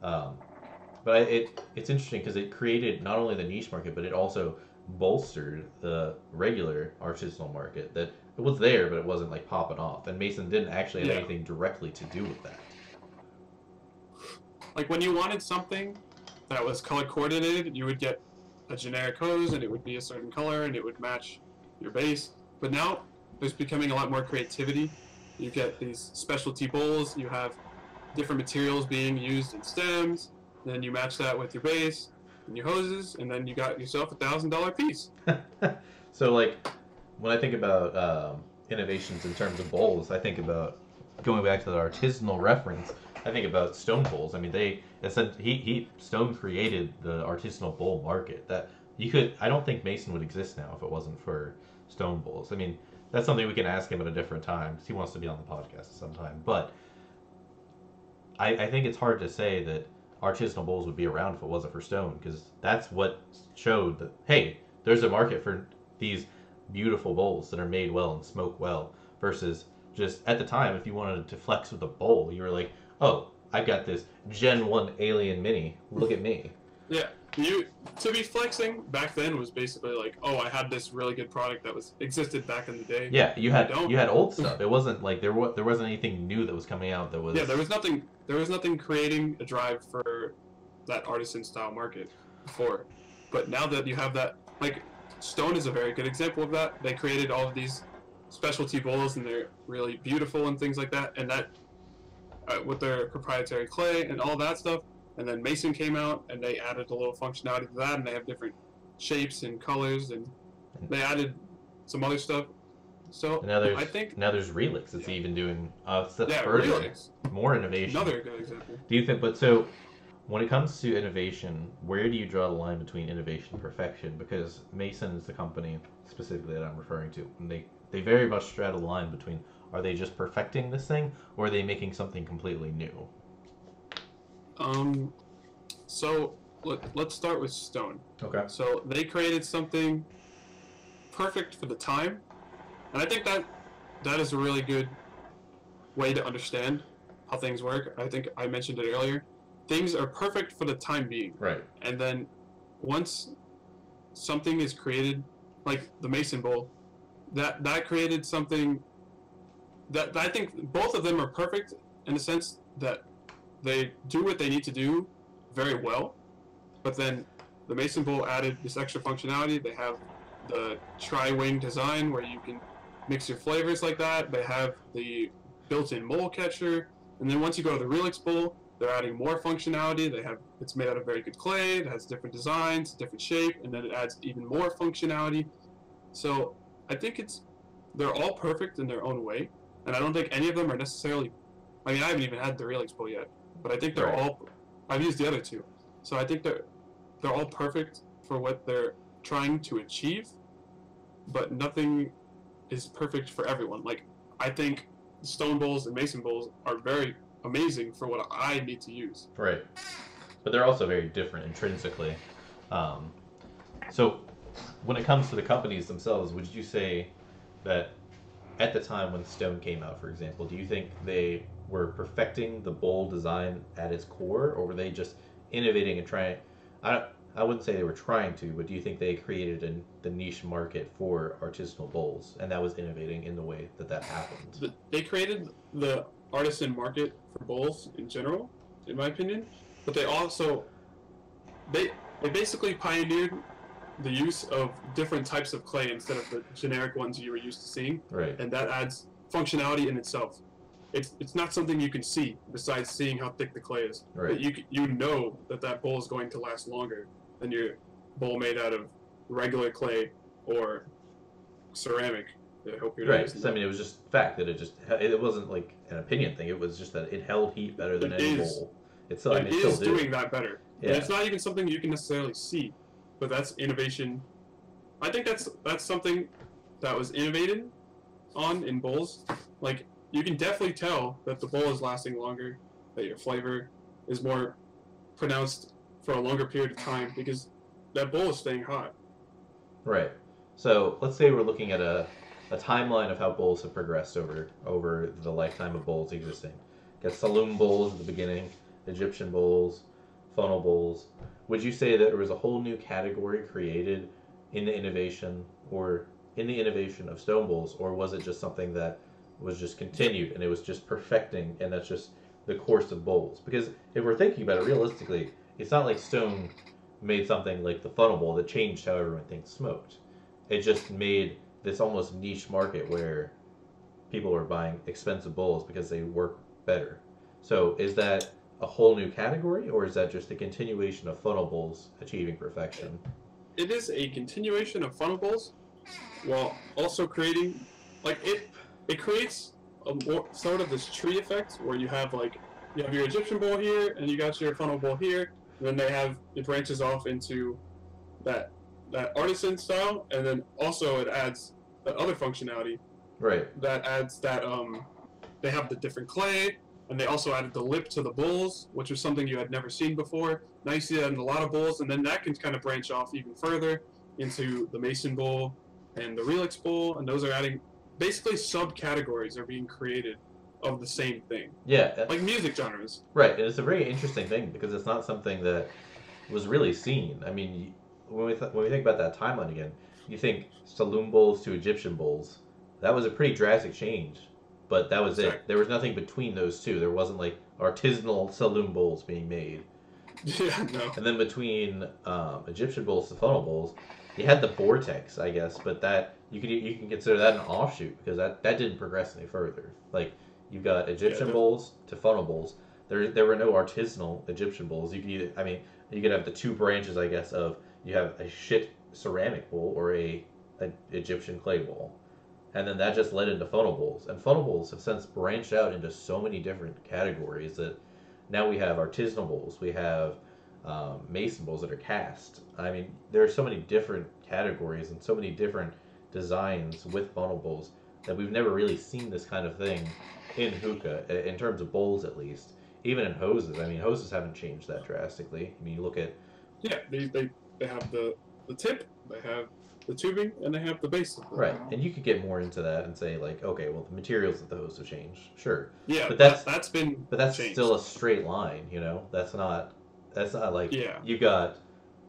Speaker 1: But it's interesting because it created not only the niche market, but it also bolstered the regular artisanal market that it was there, but it wasn't like popping off. And Mason didn't actually have anything directly to do with that.
Speaker 2: Like, when you wanted something that was color coordinated, you would get a generic hose and it would be a certain color and it would match your base. But now there's becoming a lot more creativity. You get these specialty bowls, you have different materials being used in stems, then you match that with your base and your hoses, and then you got yourself $1,000 piece.
Speaker 1: So, like, when I think about innovations in terms of bowls, I think about going back to the artisanal reference. I think about stone bowls. I mean, Stone created the artisanal bowl market that I don't think Mason would exist now if it wasn't for stone bowls. I mean, that's something we can ask him at a different time because he wants to be on the podcast sometime. But I think it's hard to say that artisanal bowls would be around if it wasn't for stone, because that's what showed that, hey, there's a market for these beautiful bowls that are made well and smoke well, versus just at the time, if you wanted to flex with a bowl, you were like, oh, I've got this Gen 1 Alien Mini. Look at me.
Speaker 2: Yeah. To be flexing back then was basically like, oh, I had this really good product that existed back in the day.
Speaker 1: Yeah, you had old stuff. It wasn't like there wasn't anything new that was coming out that was.
Speaker 2: Yeah, there was nothing creating a drive for that artisan style market before. But now that you have that, like, Stone is a very good example of that. They created all of these specialty bowls and they're really beautiful and things like that, and that with their proprietary clay and all that stuff. And then Mason came out, and they added a little functionality to that, and they have different shapes and colors, and they added some other stuff. So
Speaker 1: now there's Relix that's even doing steps further,
Speaker 2: Relix.
Speaker 1: More innovation.
Speaker 2: Another good example.
Speaker 1: Do you think? But so, when it comes to innovation, where do you draw the line between innovation and perfection? Because Mason is the company specifically that I'm referring to, and they very much straddle the line between, are they just perfecting this thing, or are they making something completely new?
Speaker 2: So let's start with Stone.
Speaker 1: Okay.
Speaker 2: So they created something perfect for the time, and I think that is a really good way to understand how things work. I think I mentioned it earlier. Things are perfect for the time being.
Speaker 1: Right.
Speaker 2: And then once something is created, like the Mason Bowl, that created something that I think both of them are perfect in the sense that they do what they need to do very well, but then the Mason Bowl added this extra functionality. They have the tri-wing design where you can mix your flavors like that. They have the built-in mole catcher, and then once you go to the Relix Bowl, they're adding more functionality. It's made out of very good clay. It has different designs, different shape, and then it adds even more functionality. So I think they're all perfect in their own way, and I don't think any of them are necessarily. I mean, I haven't even had the Relix Bowl yet, but I think they're all. I've used the other two, so I think they're all perfect for what they're trying to achieve, but nothing is perfect for everyone. Like, I think Stone Bowls and Mason Bowls are very amazing for what I need to use.
Speaker 1: Right. But they're also very different intrinsically. So when it comes to the companies themselves, would you say that at the time when Stone came out, for example, do you think they were perfecting the bowl design at its core, or were they just innovating and trying? I wouldn't say they were trying to, but do you think they created the niche market for artisanal bowls, and that was innovating in the way that happened?
Speaker 2: They created the artisan market for bowls in general, in my opinion, but they also they basically pioneered the use of different types of clay instead of the generic ones you were used to seeing.
Speaker 1: Right.
Speaker 2: And that adds functionality in itself. It's not something you can see besides seeing how thick the clay is.
Speaker 1: Right.
Speaker 2: But you know that bowl is going to last longer than your bowl made out of regular clay or ceramic. I hope you're
Speaker 1: right. I mean, it was just fact that it wasn't like an opinion thing. It was just that it held heat better than any bowl.
Speaker 2: It is doing that better. Yeah. And it's not even something you can necessarily see, but that's innovation. I think that's something that was innovated on in bowls. Like, you can definitely tell that the bowl is lasting longer, that your flavor is more pronounced for a longer period of time because that bowl is staying hot.
Speaker 1: Right. So let's say we're looking at a timeline of how bowls have progressed over the lifetime of bowls existing. Got saloon bowls at the beginning, Egyptian bowls, funnel bowls. Would you say that there was a whole new category created in the innovation of stone bowls, or was it just something that was just continued and it was just perfecting, and that's just the course of bowls? Because if we're thinking about it realistically, it's not like Stone made something like the funnel bowl that changed how everyone thinks smoked. It just made this almost niche market where people are buying expensive bowls because they work better. So is that a whole new category, or is that just a continuation of funnel bowls achieving perfection?
Speaker 2: It is a continuation of funnel bowls while also creating, like, it creates a more sort of this tree effect where you have your Egyptian bowl here and you got your funnel bowl here, and then it branches off into that artisan style, and then also it adds that other functionality.
Speaker 1: Right.
Speaker 2: That adds that they have the different clay, and they also added the lip to the bowls, which was something you had never seen before. Now you see that in a lot of bowls, and then that can kind of branch off even further into the Mason Bowl and the Relix Bowl, and those are adding basically subcategories are being created of the same thing.
Speaker 1: Yeah.
Speaker 2: Like music genres.
Speaker 1: Right, and it's a very interesting thing because it's not something that was really seen. I mean, when we think about that timeline again, you think saloon bowls to Egyptian bowls. That was a pretty drastic change, but that was it. There was nothing between those two. There wasn't like artisanal saloon bowls being made.
Speaker 2: Yeah, no.
Speaker 1: And then between Egyptian bowls to funnel bowls, you had the vortex, I guess, but that you can consider that an offshoot because that didn't progress any further. Like, you've got Egyptian bowls to funnel bowls. There were no artisanal Egyptian bowls. You could have the two branches, I guess, of you have a shit ceramic bowl or a Egyptian clay bowl, and then that just led into funnel bowls. And funnel bowls have since branched out into so many different categories that now we have artisanal bowls, we have mason bowls that are cast. I mean, there are so many different categories and so many different designs with funnel bowls that we've never really seen this kind of thing in hookah, in terms of bowls at least. Even in hoses, I mean, hoses haven't changed that drastically. I mean, you look at...
Speaker 2: Yeah, they have the tip, they have the tubing, and they have the base.
Speaker 1: Right, and you could get more into that and say, like, okay, well, the materials of the hose have changed, sure.
Speaker 2: Yeah,
Speaker 1: but
Speaker 2: that's been
Speaker 1: that's
Speaker 2: changed.
Speaker 1: Still a straight line, you know? That's not like,
Speaker 2: yeah.
Speaker 1: You got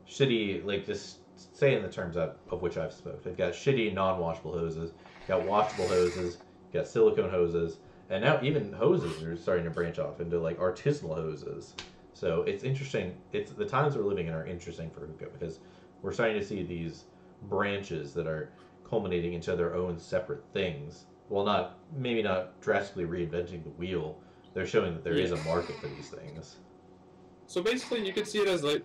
Speaker 1: shitty, like, just say in the terms of which I've spoke. They've got shitty non-washable hoses, got washable hoses, got silicone hoses, and now even hoses are starting to branch off into like artisanal hoses. So it's interesting. It's the times we're living in are interesting for hookah because we're starting to see these branches that are culminating into their own separate things. Well, not maybe not drastically reinventing the wheel. They're showing that there is a market for these things.
Speaker 2: So basically, you could see it as
Speaker 1: like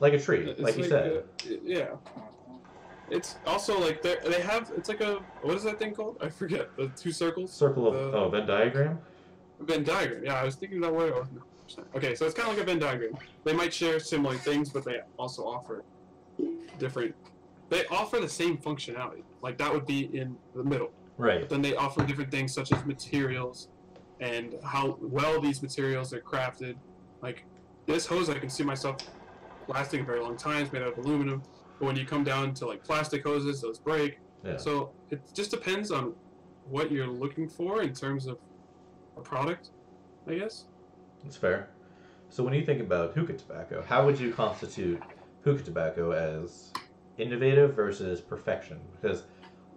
Speaker 1: a tree, like you said.
Speaker 2: Yeah. It's also like they have. It's like a what is that thing called? I forget. The two circles.
Speaker 1: Circle of Venn diagram.
Speaker 2: Venn diagram. Yeah, I was thinking that word. Okay, so it's kind of like a Venn diagram. They might share similar things, but they also offer different. They offer the same functionality. Like that would be in the middle.
Speaker 1: Right.
Speaker 2: But then they offer different things such as materials and how well these materials are crafted. Like this hose, I can see myself lasting a very long time. It's made out of aluminum. But when you come down to like plastic hoses, those break.
Speaker 1: Yeah.
Speaker 2: So it just depends on what you're looking for in terms of a product, I guess.
Speaker 1: That's fair. So when you think about hookah tobacco, how would you constitute hookah tobacco as innovative versus perfection? Because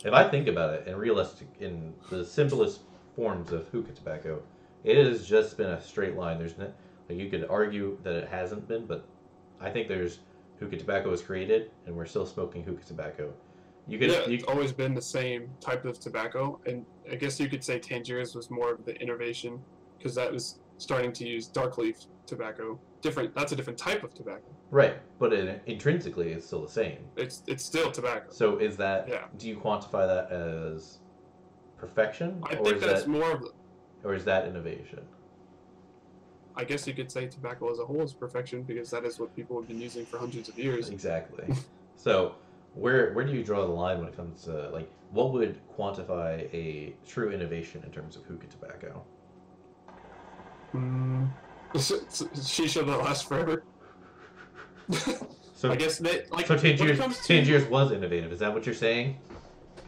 Speaker 1: if I think about it in the simplest forms of hookah tobacco, it has just been a straight line. There's no, like you could argue that it hasn't been, but I think there's hookah tobacco was created, and we're still smoking hookah tobacco.
Speaker 2: It's always been the same type of tobacco, and I guess you could say Tangiers was more of the innovation because that was starting to use dark leaf tobacco. That's a different type of tobacco.
Speaker 1: Right, but intrinsically, it's still the same.
Speaker 2: It's still tobacco.
Speaker 1: So is that?
Speaker 2: Yeah.
Speaker 1: Do you quantify that as perfection?
Speaker 2: I think that's more of.
Speaker 1: Or is that innovation?
Speaker 2: I guess you could say tobacco as a whole is perfection because that is what people have been using for hundreds of years.
Speaker 1: Exactly. So where do you draw the line when it comes to like what would quantify a true innovation in terms of hookah tobacco?
Speaker 2: Shisha that lasts forever.
Speaker 1: So
Speaker 2: I guess that like
Speaker 1: so Tangiers was innovative. Is that what you're saying?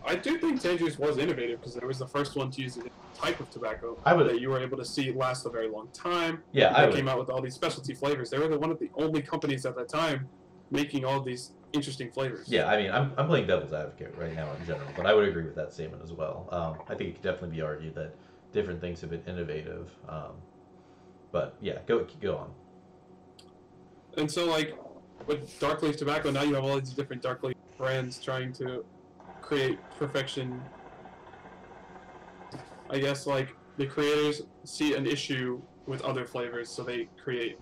Speaker 2: I do think Tangiers was innovative because it was the first one to use a type of tobacco that you were able to see last a very long time.
Speaker 1: Yeah,
Speaker 2: They came out with all these specialty flavors. They were one of the only companies at that time making all these interesting flavors.
Speaker 1: Yeah, I mean, I'm playing devil's advocate right now in general, but I would agree with that statement as well. I think it could definitely be argued that different things have been innovative. But yeah, go on.
Speaker 2: And so, like, with dark leaf tobacco, now you have all these different dark leaf brands trying to create perfection. I guess, like, the creators see an issue with other flavors, so they create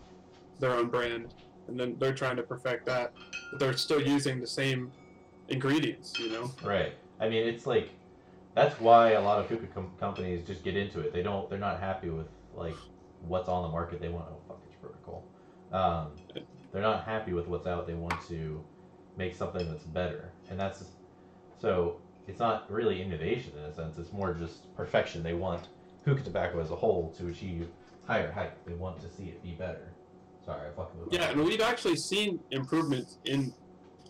Speaker 2: their own brand, and then they're trying to perfect that, but they're still using the same ingredients, you know?
Speaker 1: Right. I mean, it's like, that's why a lot of hookah companies just get into it. They're not happy with, like, what's on the market. They want, oh, fuck, it's vertical. They're not happy with what's out. They want to make something that's better. And that's, so it's not really innovation in a sense. It's more just perfection. They want hookah tobacco as a whole to achieve higher height. They want to see it be better. Sorry, I fucking moved on.
Speaker 2: Yeah, and we've actually seen improvements in,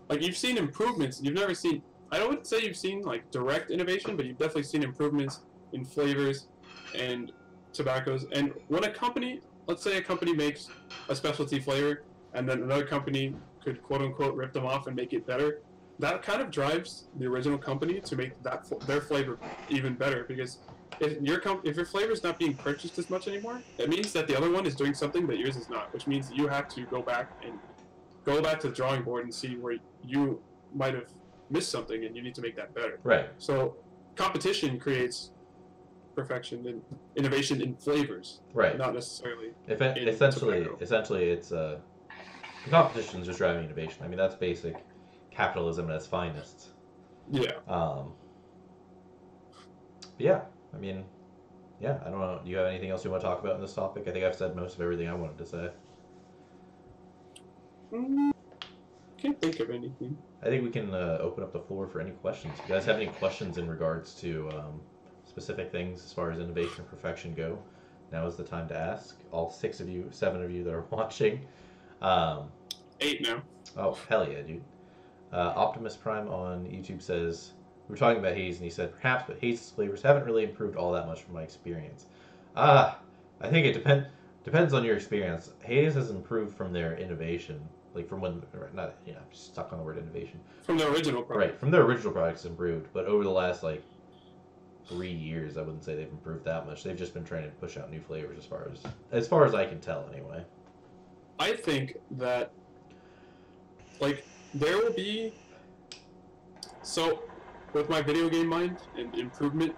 Speaker 2: like, you've seen improvements. You've never seen, I wouldn't say you've seen, like, direct innovation, but you've definitely seen improvements in flavors and tobaccos. And when a company, let's say a company makes a specialty flavor, and then another company could quote-unquote rip them off and make it better, that kind of drives the original company to make their flavor even better, because if your flavor is not being purchased as much anymore, it means that the other one is doing something that yours is not, which means that you have to go back to the drawing board and see where you might have missed something and you need to make that better.
Speaker 1: Right.
Speaker 2: So competition creates perfection and innovation in flavors.
Speaker 1: Right.
Speaker 2: Not necessarily.
Speaker 1: Essentially, it's competition is just driving innovation. I mean, that's basic capitalism at its finest.
Speaker 2: Yeah.
Speaker 1: Yeah. I mean, yeah. I don't know. Do you have anything else you want to talk about in this topic? I think I've said most of everything I wanted to say.
Speaker 2: Can't think of anything.
Speaker 1: I think we can open up the floor for any questions. If you guys have any questions in regards to specific things as far as innovation and perfection go, now is the time to ask. All 7 of you that are watching.
Speaker 2: 8 now.
Speaker 1: Oh, hell yeah, dude. Optimus Prime on YouTube says, we were talking about haze, and he said, perhaps, but haze's flavors haven't really improved all that much from my experience. I think it depends on your experience. Haze has improved from their innovation like from when not I'm stuck on the word innovation.
Speaker 2: From the original product.
Speaker 1: Right, from their original products improved, but over the last like 3 years, I wouldn't say they've improved that much. They've just been trying to push out new flavors as far as I can tell, anyway.
Speaker 2: I think that like there will be so with my video game mind and improvement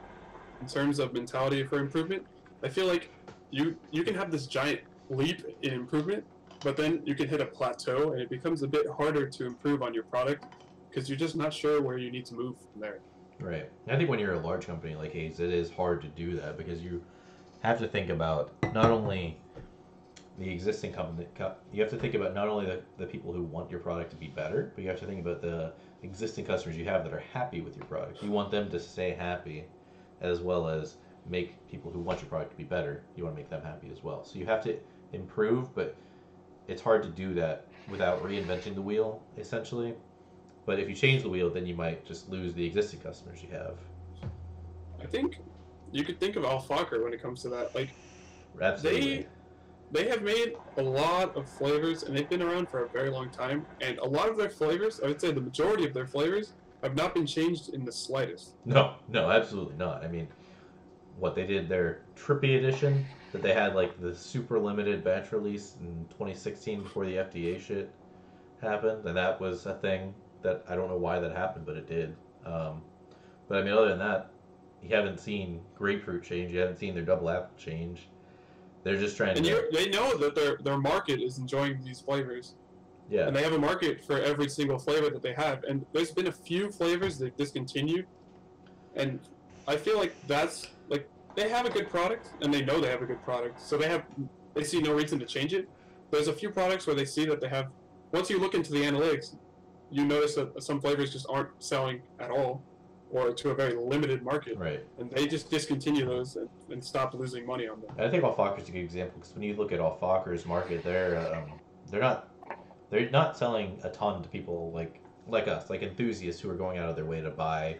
Speaker 2: in terms of mentality for improvement, I feel like you can have this giant leap in improvement, but then you can hit a plateau and it becomes a bit harder to improve on your product because you're just not sure where you need to move from there.
Speaker 1: Right. I think when you're a large company like Hayes, it is hard to do that because you have to think about not only the existing company, you have to think about not only the people who want your product to be better, but you have to think about the existing customers you have that are happy with your product. You want them to stay happy as well as make people who want your product to be better. You want to make them happy as well. So you have to improve, but it's hard to do that without reinventing the wheel, essentially. But if you change the wheel, then you might just lose the existing customers you have.
Speaker 2: I think you could think of Alfaker when it comes to that. Like,
Speaker 1: Absolutely.
Speaker 2: they have made a lot of flavors, and they've been around for a very long time. And a lot of their flavors, I would say the majority of their flavors, have not been changed in the slightest.
Speaker 1: No, absolutely not. I mean, what they did, their Trippy edition, that they had like the super limited batch release in 2016 before the FDA shit happened, and that was a thing that I don't know why that happened, but it did. But I mean, other than that, you haven't seen grapefruit change. You haven't seen their double apple change. They're just trying to.
Speaker 2: They know that their market is enjoying these flavors.
Speaker 1: Yeah.
Speaker 2: And they have a market for every single flavor that they have. And there's been a few flavors they've discontinued. And I feel like that's like they have a good product and they know they have a good product. So they see no reason to change it. There's a few products where they see that they have once you look into the analytics, you notice that some flavors just aren't selling at all or to a very limited market.
Speaker 1: Right.
Speaker 2: And they just discontinue those and stop losing money on them.
Speaker 1: I think Alfaker's a good example because when you look at Alfaker's market, they're not selling a ton to people like us, like enthusiasts who are going out of their way to buy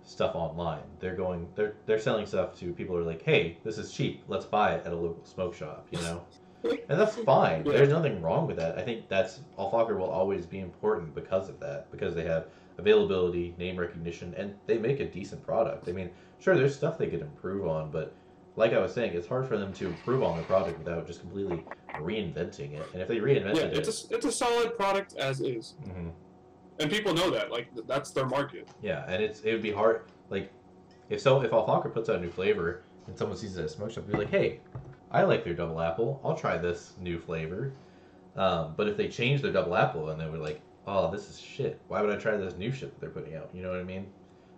Speaker 1: stuff online. They're selling stuff to people who are like, hey, this is cheap, let's buy it at a local smoke shop, you know? And that's fine.
Speaker 2: Yeah.
Speaker 1: There's nothing wrong with that. I think Alfaker will always be important because of that, because they have availability, name recognition, and they make a decent product. I mean, sure, there's stuff they could improve on, but like I was saying, it's hard for them to improve on their product without just completely reinventing it. And if they reinvented it,
Speaker 2: it's a solid product as is,
Speaker 1: mm-hmm.
Speaker 2: and people know that. Like that's their market.
Speaker 1: Yeah, and it would be hard. Like if Alfaker puts out a new flavor and someone sees it at a smoke shop, they'd be like, hey, I like their double apple. I'll try this new flavor. But if they change their double apple and they were like, oh, this is shit. Why would I try this new shit that they're putting out? You know what I mean?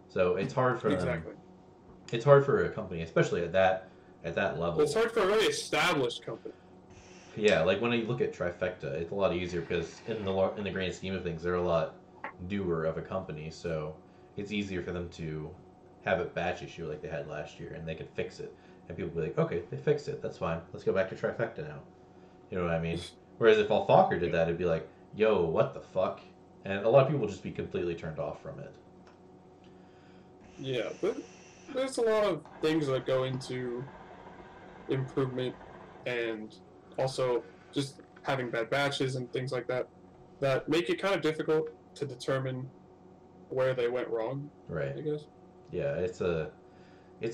Speaker 1: So it's hard for them. It's hard for a company, especially at that level.
Speaker 2: It's hard for a very established company.
Speaker 1: Yeah, like when you look at Trifecta, it's a lot easier because in the grand scheme of things, they're a lot newer of a company, so it's easier for them to have a batch issue like they had last year, and they can fix it. And people will be like, okay, they fixed it, that's fine. Let's go back to Trifecta now. You know what I mean? Whereas if Alfaker did that, it'd be like, yo, what the fuck? And a lot of people would just be completely turned off from it.
Speaker 2: Yeah, but there's a lot of things that go into improvement and also just having bad batches and things like that that make it kind of difficult to determine where they went wrong.
Speaker 1: Right.
Speaker 2: I guess.
Speaker 1: Yeah, it's a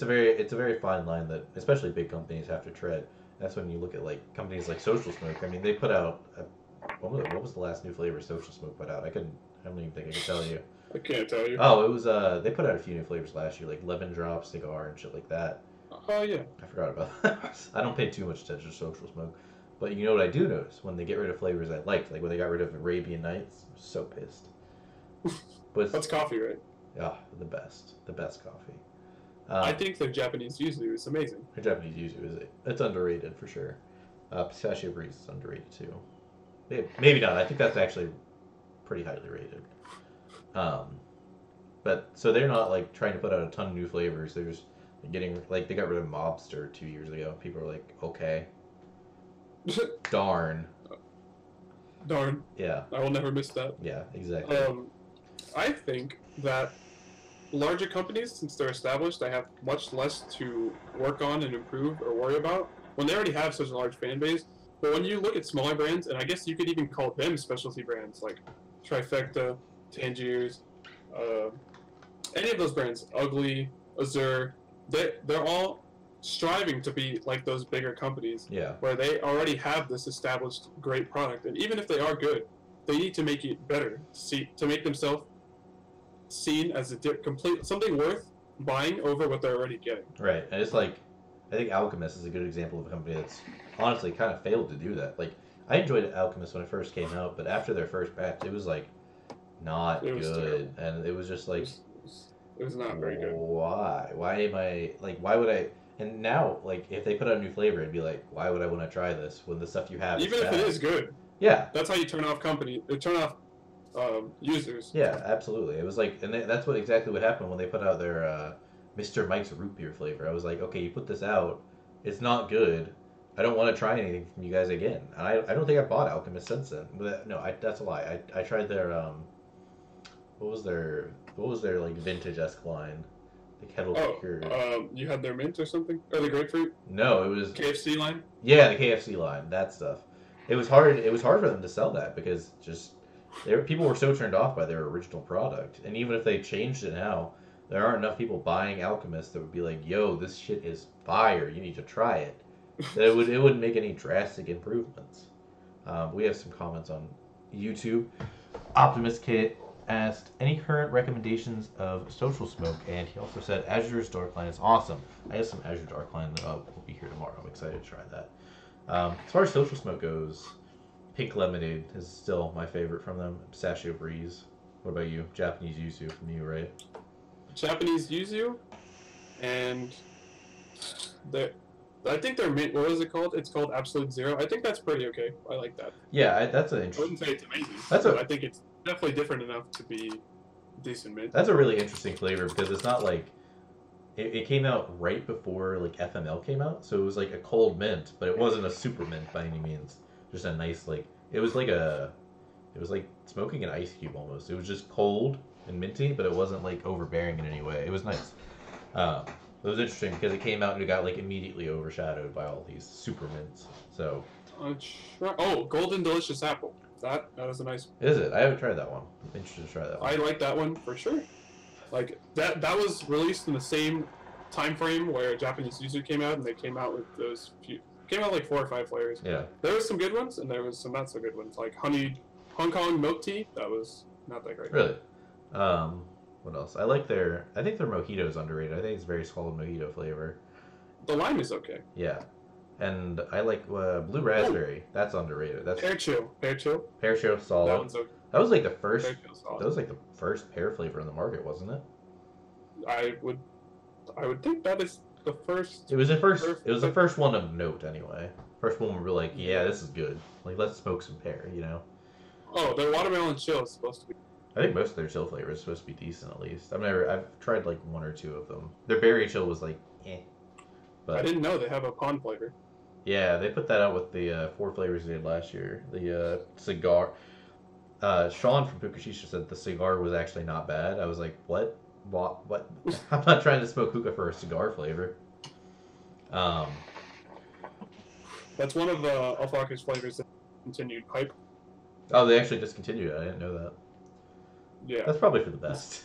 Speaker 1: very fine line that especially big companies have to tread. That's when you look at like companies like Social Smoke. I mean, they put out what was the last new flavor Social Smoke put out? I don't even think I can tell you.
Speaker 2: I can't tell you.
Speaker 1: Oh, it was they put out a few new flavors last year, like lemon drop cigar and shit like that.
Speaker 2: Oh yeah.
Speaker 1: I forgot about that. I don't pay too much attention to Social Smoke, but you know what I do notice when they get rid of flavors I liked, like when they got rid of Arabian Nights. I'm so pissed. But
Speaker 2: that's coffee, right?
Speaker 1: Yeah, the best coffee.
Speaker 2: I think their Japanese yuzu is amazing.
Speaker 1: Their Japanese yuzu it's underrated for sure. Pistachio Breeze is underrated too. Maybe not. I think that's actually pretty highly rated. But so they're not like trying to put out a ton of new flavors. They're just getting like they got rid of Mobster 2 years ago. People are like, okay, darn. Yeah.
Speaker 2: I will never miss that.
Speaker 1: Yeah, exactly.
Speaker 2: I think that larger companies, since they're established, they have much less to work on and improve or worry about. When they already have such a large fan base, But when you look at smaller brands, and I guess you could even call them specialty brands, like Trifecta, Tangiers, any of those brands, Ugly, Azure, they're all striving to be like those bigger companies
Speaker 1: Yeah.
Speaker 2: where they already have this established great product. And even if they are good, they need to make it better, to make themselves seen as something worth buying over what they're already getting.
Speaker 1: Right. And it's like, I think Alchemist is a good example of a company that's honestly kind of failed to do that. Like, I enjoyed Alchemist when it first came out, but after their first batch, it was like not
Speaker 2: It was
Speaker 1: good, and it was just like,
Speaker 2: it was not very good.
Speaker 1: Why? Why am I like? Why would I? And now, like, if they put out a new flavor, it'd be like, why would I want to try this when the stuff you have
Speaker 2: Even
Speaker 1: is
Speaker 2: if
Speaker 1: bad?
Speaker 2: it is good,
Speaker 1: Yeah.
Speaker 2: that's how you turn off users.
Speaker 1: Yeah, absolutely. It was like, and that's what exactly what happened when they put out their Mr. Mike's root beer flavor. I was like, okay, you put this out, it's not good. I don't want to try anything from you guys again. And I don't think I bought Alchemist since then. But no, that's a lie. I tried their what was their like vintage-esque line, the kettle liqueur.
Speaker 2: You had their mint or something, or the grapefruit?
Speaker 1: No, it was
Speaker 2: KFC line.
Speaker 1: Yeah, the KFC line, that stuff. It was hard. It was hard for them to sell that because just people were so turned off by their original product, and even if they changed it now, there aren't enough people buying Alchemist that would be like, "Yo, this shit is fire. You need to try it." That it wouldn't make any drastic improvements. We have some comments on YouTube. Optimist Kit asked any current recommendations of Social Smoke, and he also said Azure's Darkline is awesome. I have some Azure Darkline that will be here tomorrow. I'm excited to try that. As far as Social Smoke goes, Pink Lemonade is still my favorite from them. Pistachio Breeze. What about you? Japanese Yuzu from you, right?
Speaker 2: Japanese Yuzu, and I think their mint. What was it called? It's called Absolute Zero. I think that's pretty okay. I like that.
Speaker 1: Yeah, that's an
Speaker 2: I
Speaker 1: interesting.
Speaker 2: wouldn't say it's amazing. I think it's definitely different enough to be decent mint.
Speaker 1: That's a really interesting flavor because it's not like it came out right before like FML came out, so it was like a cold mint, but it wasn't a super mint by any means. Just a nice it was like smoking an ice cube almost. It was just cold and minty, but it wasn't like overbearing in any way. It was nice. It was interesting because it came out and it got like immediately overshadowed by all these super mints. So.
Speaker 2: Golden Delicious Apple. That was a nice.
Speaker 1: Is it? I haven't tried that one. I'm interested to try that one.
Speaker 2: I like that one for sure. Like that was released in the same time frame where Japanese Yuzu came out, and they came out with like 4 or 5 flavors.
Speaker 1: Yeah.
Speaker 2: There was some good ones, and there was some not so good ones, like Hong Kong milk tea. That was not that great.
Speaker 1: Really? What else? I think their mojito is underrated. I think it's a very solid mojito flavor.
Speaker 2: The lime is okay.
Speaker 1: Yeah. And I like blue raspberry. That's underrated. That's
Speaker 2: Pear chill,
Speaker 1: solid.
Speaker 2: That one's okay.
Speaker 1: That was like the first.
Speaker 2: Pear chill's solid.
Speaker 1: That was like the first pear flavor in the market, wasn't it?
Speaker 2: I would think that is the first.
Speaker 1: It was the first. It was the first one of note, anyway. First one where we were like, yeah, this is good. Like, let's smoke some pear, you know.
Speaker 2: Oh, their watermelon chill is supposed to be.
Speaker 1: I think most of their chill flavors are supposed to be decent, at least. I've tried like 1 or 2 of them. Their berry chill was like, eh. But
Speaker 2: I didn't know they have a pond flavor.
Speaker 1: yeah, they put that out with the 4 flavors they did last year. The cigar. Sean from Pukashisha said the cigar was actually not bad. I was like, what? What? I'm not trying to smoke hookah for a cigar flavor.
Speaker 2: That's one of Alfaka's flavors that continued pipe.
Speaker 1: Oh, they actually discontinued it. I didn't know that.
Speaker 2: Yeah.
Speaker 1: That's probably for the best.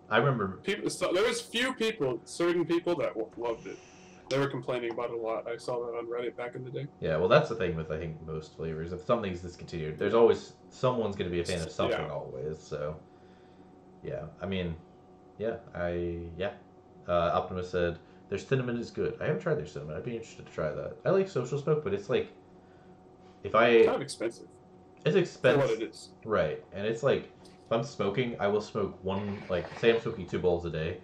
Speaker 1: I remember.
Speaker 2: There was certain people that loved it. They were complaining about it a lot. I saw that on Reddit back in the day.
Speaker 1: Yeah, well, that's the thing with, I think, most flavors. If something's discontinued, there's always someone's going to be a fan of something always. So, yeah. I mean, yeah. Optimus said, their cinnamon is good. I haven't tried their cinnamon. I'd be interested to try that. I like Social Smoke, but it's like,
Speaker 2: It's kind of expensive.
Speaker 1: It's expensive.
Speaker 2: For what it is.
Speaker 1: Right. And it's like, if I'm smoking, I will smoke one, like, say I'm smoking 2 bowls a day.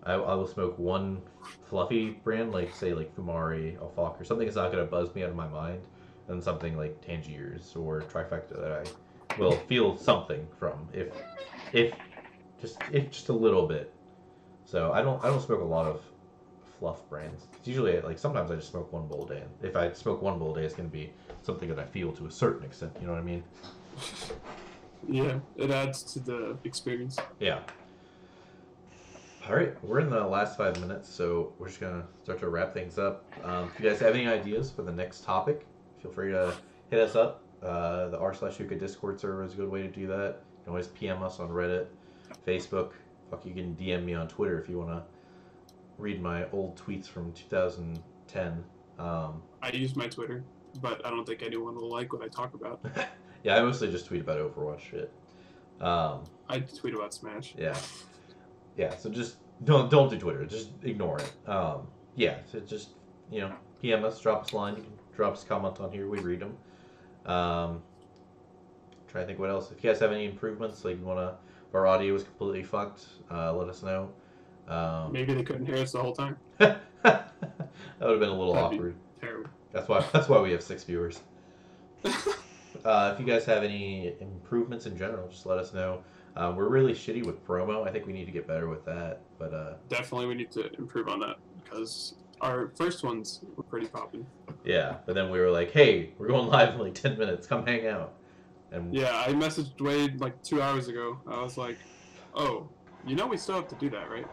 Speaker 1: I will smoke one fluffy brand, like, say, like Fumari, Alfaka, or something that's not going to buzz me out of my mind, and something like Tangiers or Trifecta that I will feel something from, if just a little bit. So I don't smoke a lot of fluff brands. It's usually, like, sometimes I just smoke 1 bowl a day. And if I smoke 1 bowl a day, it's going to be something that I feel to a certain extent. You know what I mean?
Speaker 2: Yeah, it adds to the experience.
Speaker 1: Yeah. All right, we're in the last 5 minutes, so we're just gonna start to wrap things up. If you guys have any ideas for the next topic, feel free to hit us up. The r/Hookah Discord server is a good way to do that. You can always PM us on Reddit, Facebook. Fuck, you can DM me on Twitter if you want to read my old tweets from 2010.
Speaker 2: I use my Twitter, but I don't think anyone will like what I talk about.
Speaker 1: Yeah, I mostly just tweet about Overwatch shit.
Speaker 2: I tweet about Smash.
Speaker 1: Yeah. So just don't do Twitter. Just ignore it. Yeah. So just PM us, drop us a line. You can drop us a comment on here. We read them. Try to think what else. If you guys have any improvements, like you wanna, if our audio was completely fucked, let us know.
Speaker 2: Maybe they couldn't hear us the whole time.
Speaker 1: That would have been a little
Speaker 2: That'd be
Speaker 1: awkward.
Speaker 2: terrible.
Speaker 1: That's why we have 6 viewers. If you guys have any improvements in general, just let us know. We're really shitty with promo. I think we need to get better with that. But
Speaker 2: definitely we need to improve on that because our first ones were pretty popping.
Speaker 1: yeah, but then we were like, hey, we're going live in like 10 minutes. Come hang out. And
Speaker 2: yeah, I messaged Wade like 2 hours ago. I was like, oh, we still have to do that, right?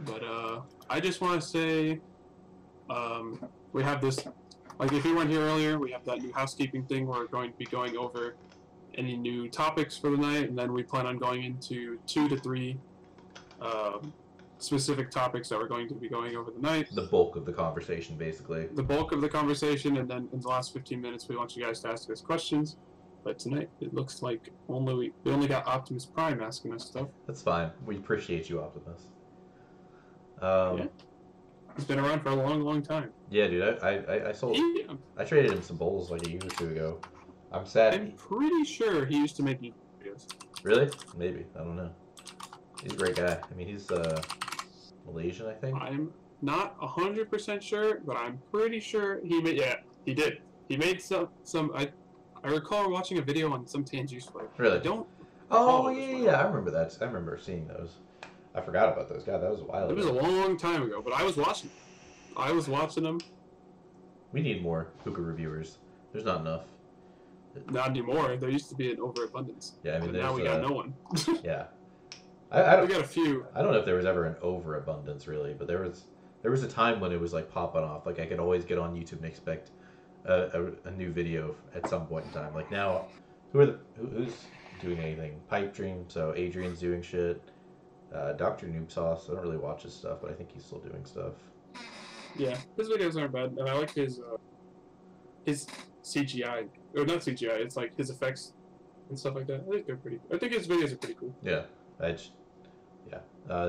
Speaker 2: But I just want to say we have this, like if you weren't here earlier, we have that new housekeeping thing. We're going to be going over any new topics for the night, and then we plan on going into 2 to 3 specific topics that we're going to be going over the night.
Speaker 1: The bulk of the conversation, basically.
Speaker 2: The bulk of the conversation, and then in the last 15 minutes, we want you guys to ask us questions. But tonight, it looks like we only got Optimus Prime asking us stuff.
Speaker 1: That's fine. We appreciate you, Optimus.
Speaker 2: Yeah. He's been around for a long, long time.
Speaker 1: Yeah, dude. I traded him some bowls like a year or 2 ago. I'm sad.
Speaker 2: I'm pretty sure he used to make YouTube videos.
Speaker 1: Really? Maybe. I don't know. He's a great guy. I mean, he's Malaysian, I think.
Speaker 2: I'm not 100% sure, but I'm pretty sure he made. Yeah, he did. He made some. I recall watching a video on some Tanjuice flavor.
Speaker 1: Really?
Speaker 2: I don't.
Speaker 1: Oh yeah. I remember that. I remember seeing those. I forgot about those. God, that was a while ago.
Speaker 2: It was a long time ago, but I was watching. I was watching them.
Speaker 1: We need more Hookah reviewers. There's not enough.
Speaker 2: Not anymore. There used to be an overabundance.
Speaker 1: Yeah, I mean,
Speaker 2: now we got no one.
Speaker 1: Yeah.
Speaker 2: We got a few.
Speaker 1: I don't know if there was ever an overabundance really, but there was a time when it was like popping off. Like I could always get on YouTube and expect a new video at some point in time. Like now, who's doing anything? Pipe Dream. So Adrian's doing shit. Dr. Noob Sauce. I don't really watch his stuff, but I think he's still doing stuff.
Speaker 2: Yeah, his videos aren't bad, and I like his CGI. Or not CGI. It's like his effects and stuff like that. I think they're pretty. I think his videos are pretty cool.
Speaker 1: Yeah.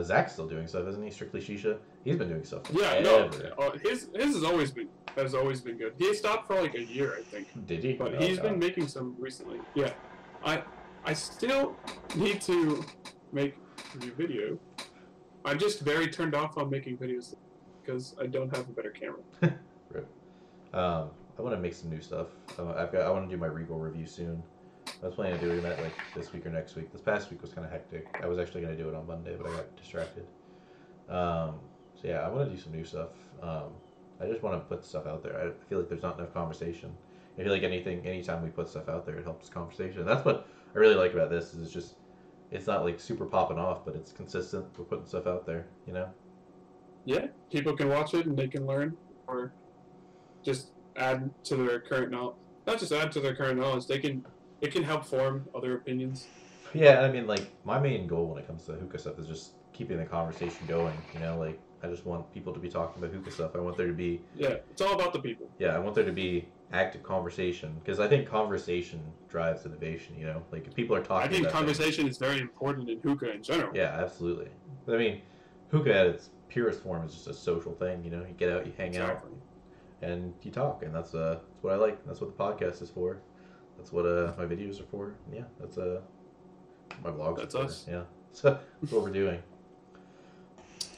Speaker 1: Zach's still doing stuff, isn't he? Strictly Shisha. He's been doing stuff.
Speaker 2: Yeah, no. His has always been good. He stopped for like a year, I think.
Speaker 1: Did he?
Speaker 2: But he's been making some recently. Yeah, I still need to make a new video. I'm just very turned off on making videos because I don't have a better camera.
Speaker 1: Rip. I want to make some new stuff. I want to do my Regal review soon. I was planning on doing that like this week or next week. This past week was kind of hectic. I was actually going to do it on Monday, but I got distracted. So yeah, I want to do some new stuff. I just want to put stuff out there. I feel like there's not enough conversation. I feel like anytime we put stuff out there, it helps conversation. And that's what I really like about this. Is it's not like super popping off, but it's consistent. We're putting stuff out there, you know.
Speaker 2: Yeah, people can watch it and they can learn, or just add to their current knowledge. Not just add to their current knowledge. It can help form other opinions.
Speaker 1: Yeah, I mean, like, my main goal when it comes to hookah stuff is just keeping the conversation going, you know? Like, I just want people to be talking about hookah stuff. I want there to be...
Speaker 2: Yeah, it's all about the people.
Speaker 1: Yeah, I want there to be active conversation, because I think conversation drives innovation, you know? Like, if people are talking
Speaker 2: I think
Speaker 1: about
Speaker 2: conversation
Speaker 1: things,
Speaker 2: is very important in hookah in general.
Speaker 1: Yeah, absolutely. But, I mean, hookah at its purest form is just a social thing, you know? You get out, you hang out, and you talk, and that's what I like. That's what the podcast is for. That's what my videos are for. Yeah, that's my vlogs.
Speaker 2: That's
Speaker 1: are for.
Speaker 2: us.
Speaker 1: Yeah, so that's what we're doing.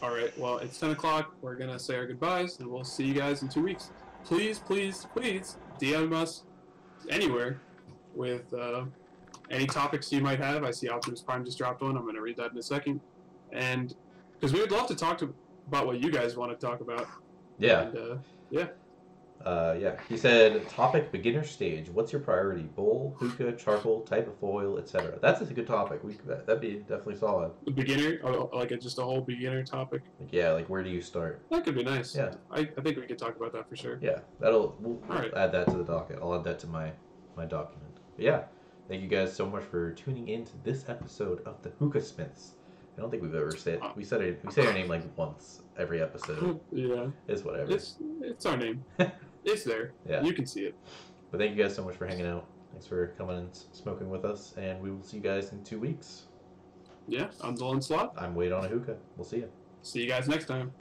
Speaker 2: All right. Well, it's 10 o'clock. We're gonna say our goodbyes, and we'll see you guys in 2 weeks. Please, please, please DM us anywhere with any topics you might have. I see Optimus Prime just dropped one. I'm gonna read that in a second, and because we would love to talk about what you guys want to talk about.
Speaker 1: Yeah.
Speaker 2: And, yeah.
Speaker 1: Yeah, he said, topic beginner stage. What's your priority? Bowl, hookah, charcoal, type of foil, etc. That's a good topic. That'd be definitely solid.
Speaker 2: The beginner, like just a whole beginner topic.
Speaker 1: Like, yeah, like where do you start?
Speaker 2: That could be nice.
Speaker 1: Yeah.
Speaker 2: I think we could talk about that for sure.
Speaker 1: Yeah, we'll
Speaker 2: Alright.
Speaker 1: add that to the docket. I'll add that to my document. But yeah, thank you guys so much for tuning in to this episode of the Hookah Smiths. I don't think we've ever said we say our name like once every episode.
Speaker 2: Yeah.
Speaker 1: It's whatever.
Speaker 2: It's our name. It's there.
Speaker 1: Yeah.
Speaker 2: You can see it.
Speaker 1: But thank you guys so much for hanging out. Thanks for coming and smoking with us, and we will see you guys in 2 weeks.
Speaker 2: Yeah, I'm Dylan Slot.
Speaker 1: I'm Wade on a Hookah. We'll see you.
Speaker 2: See you guys next time.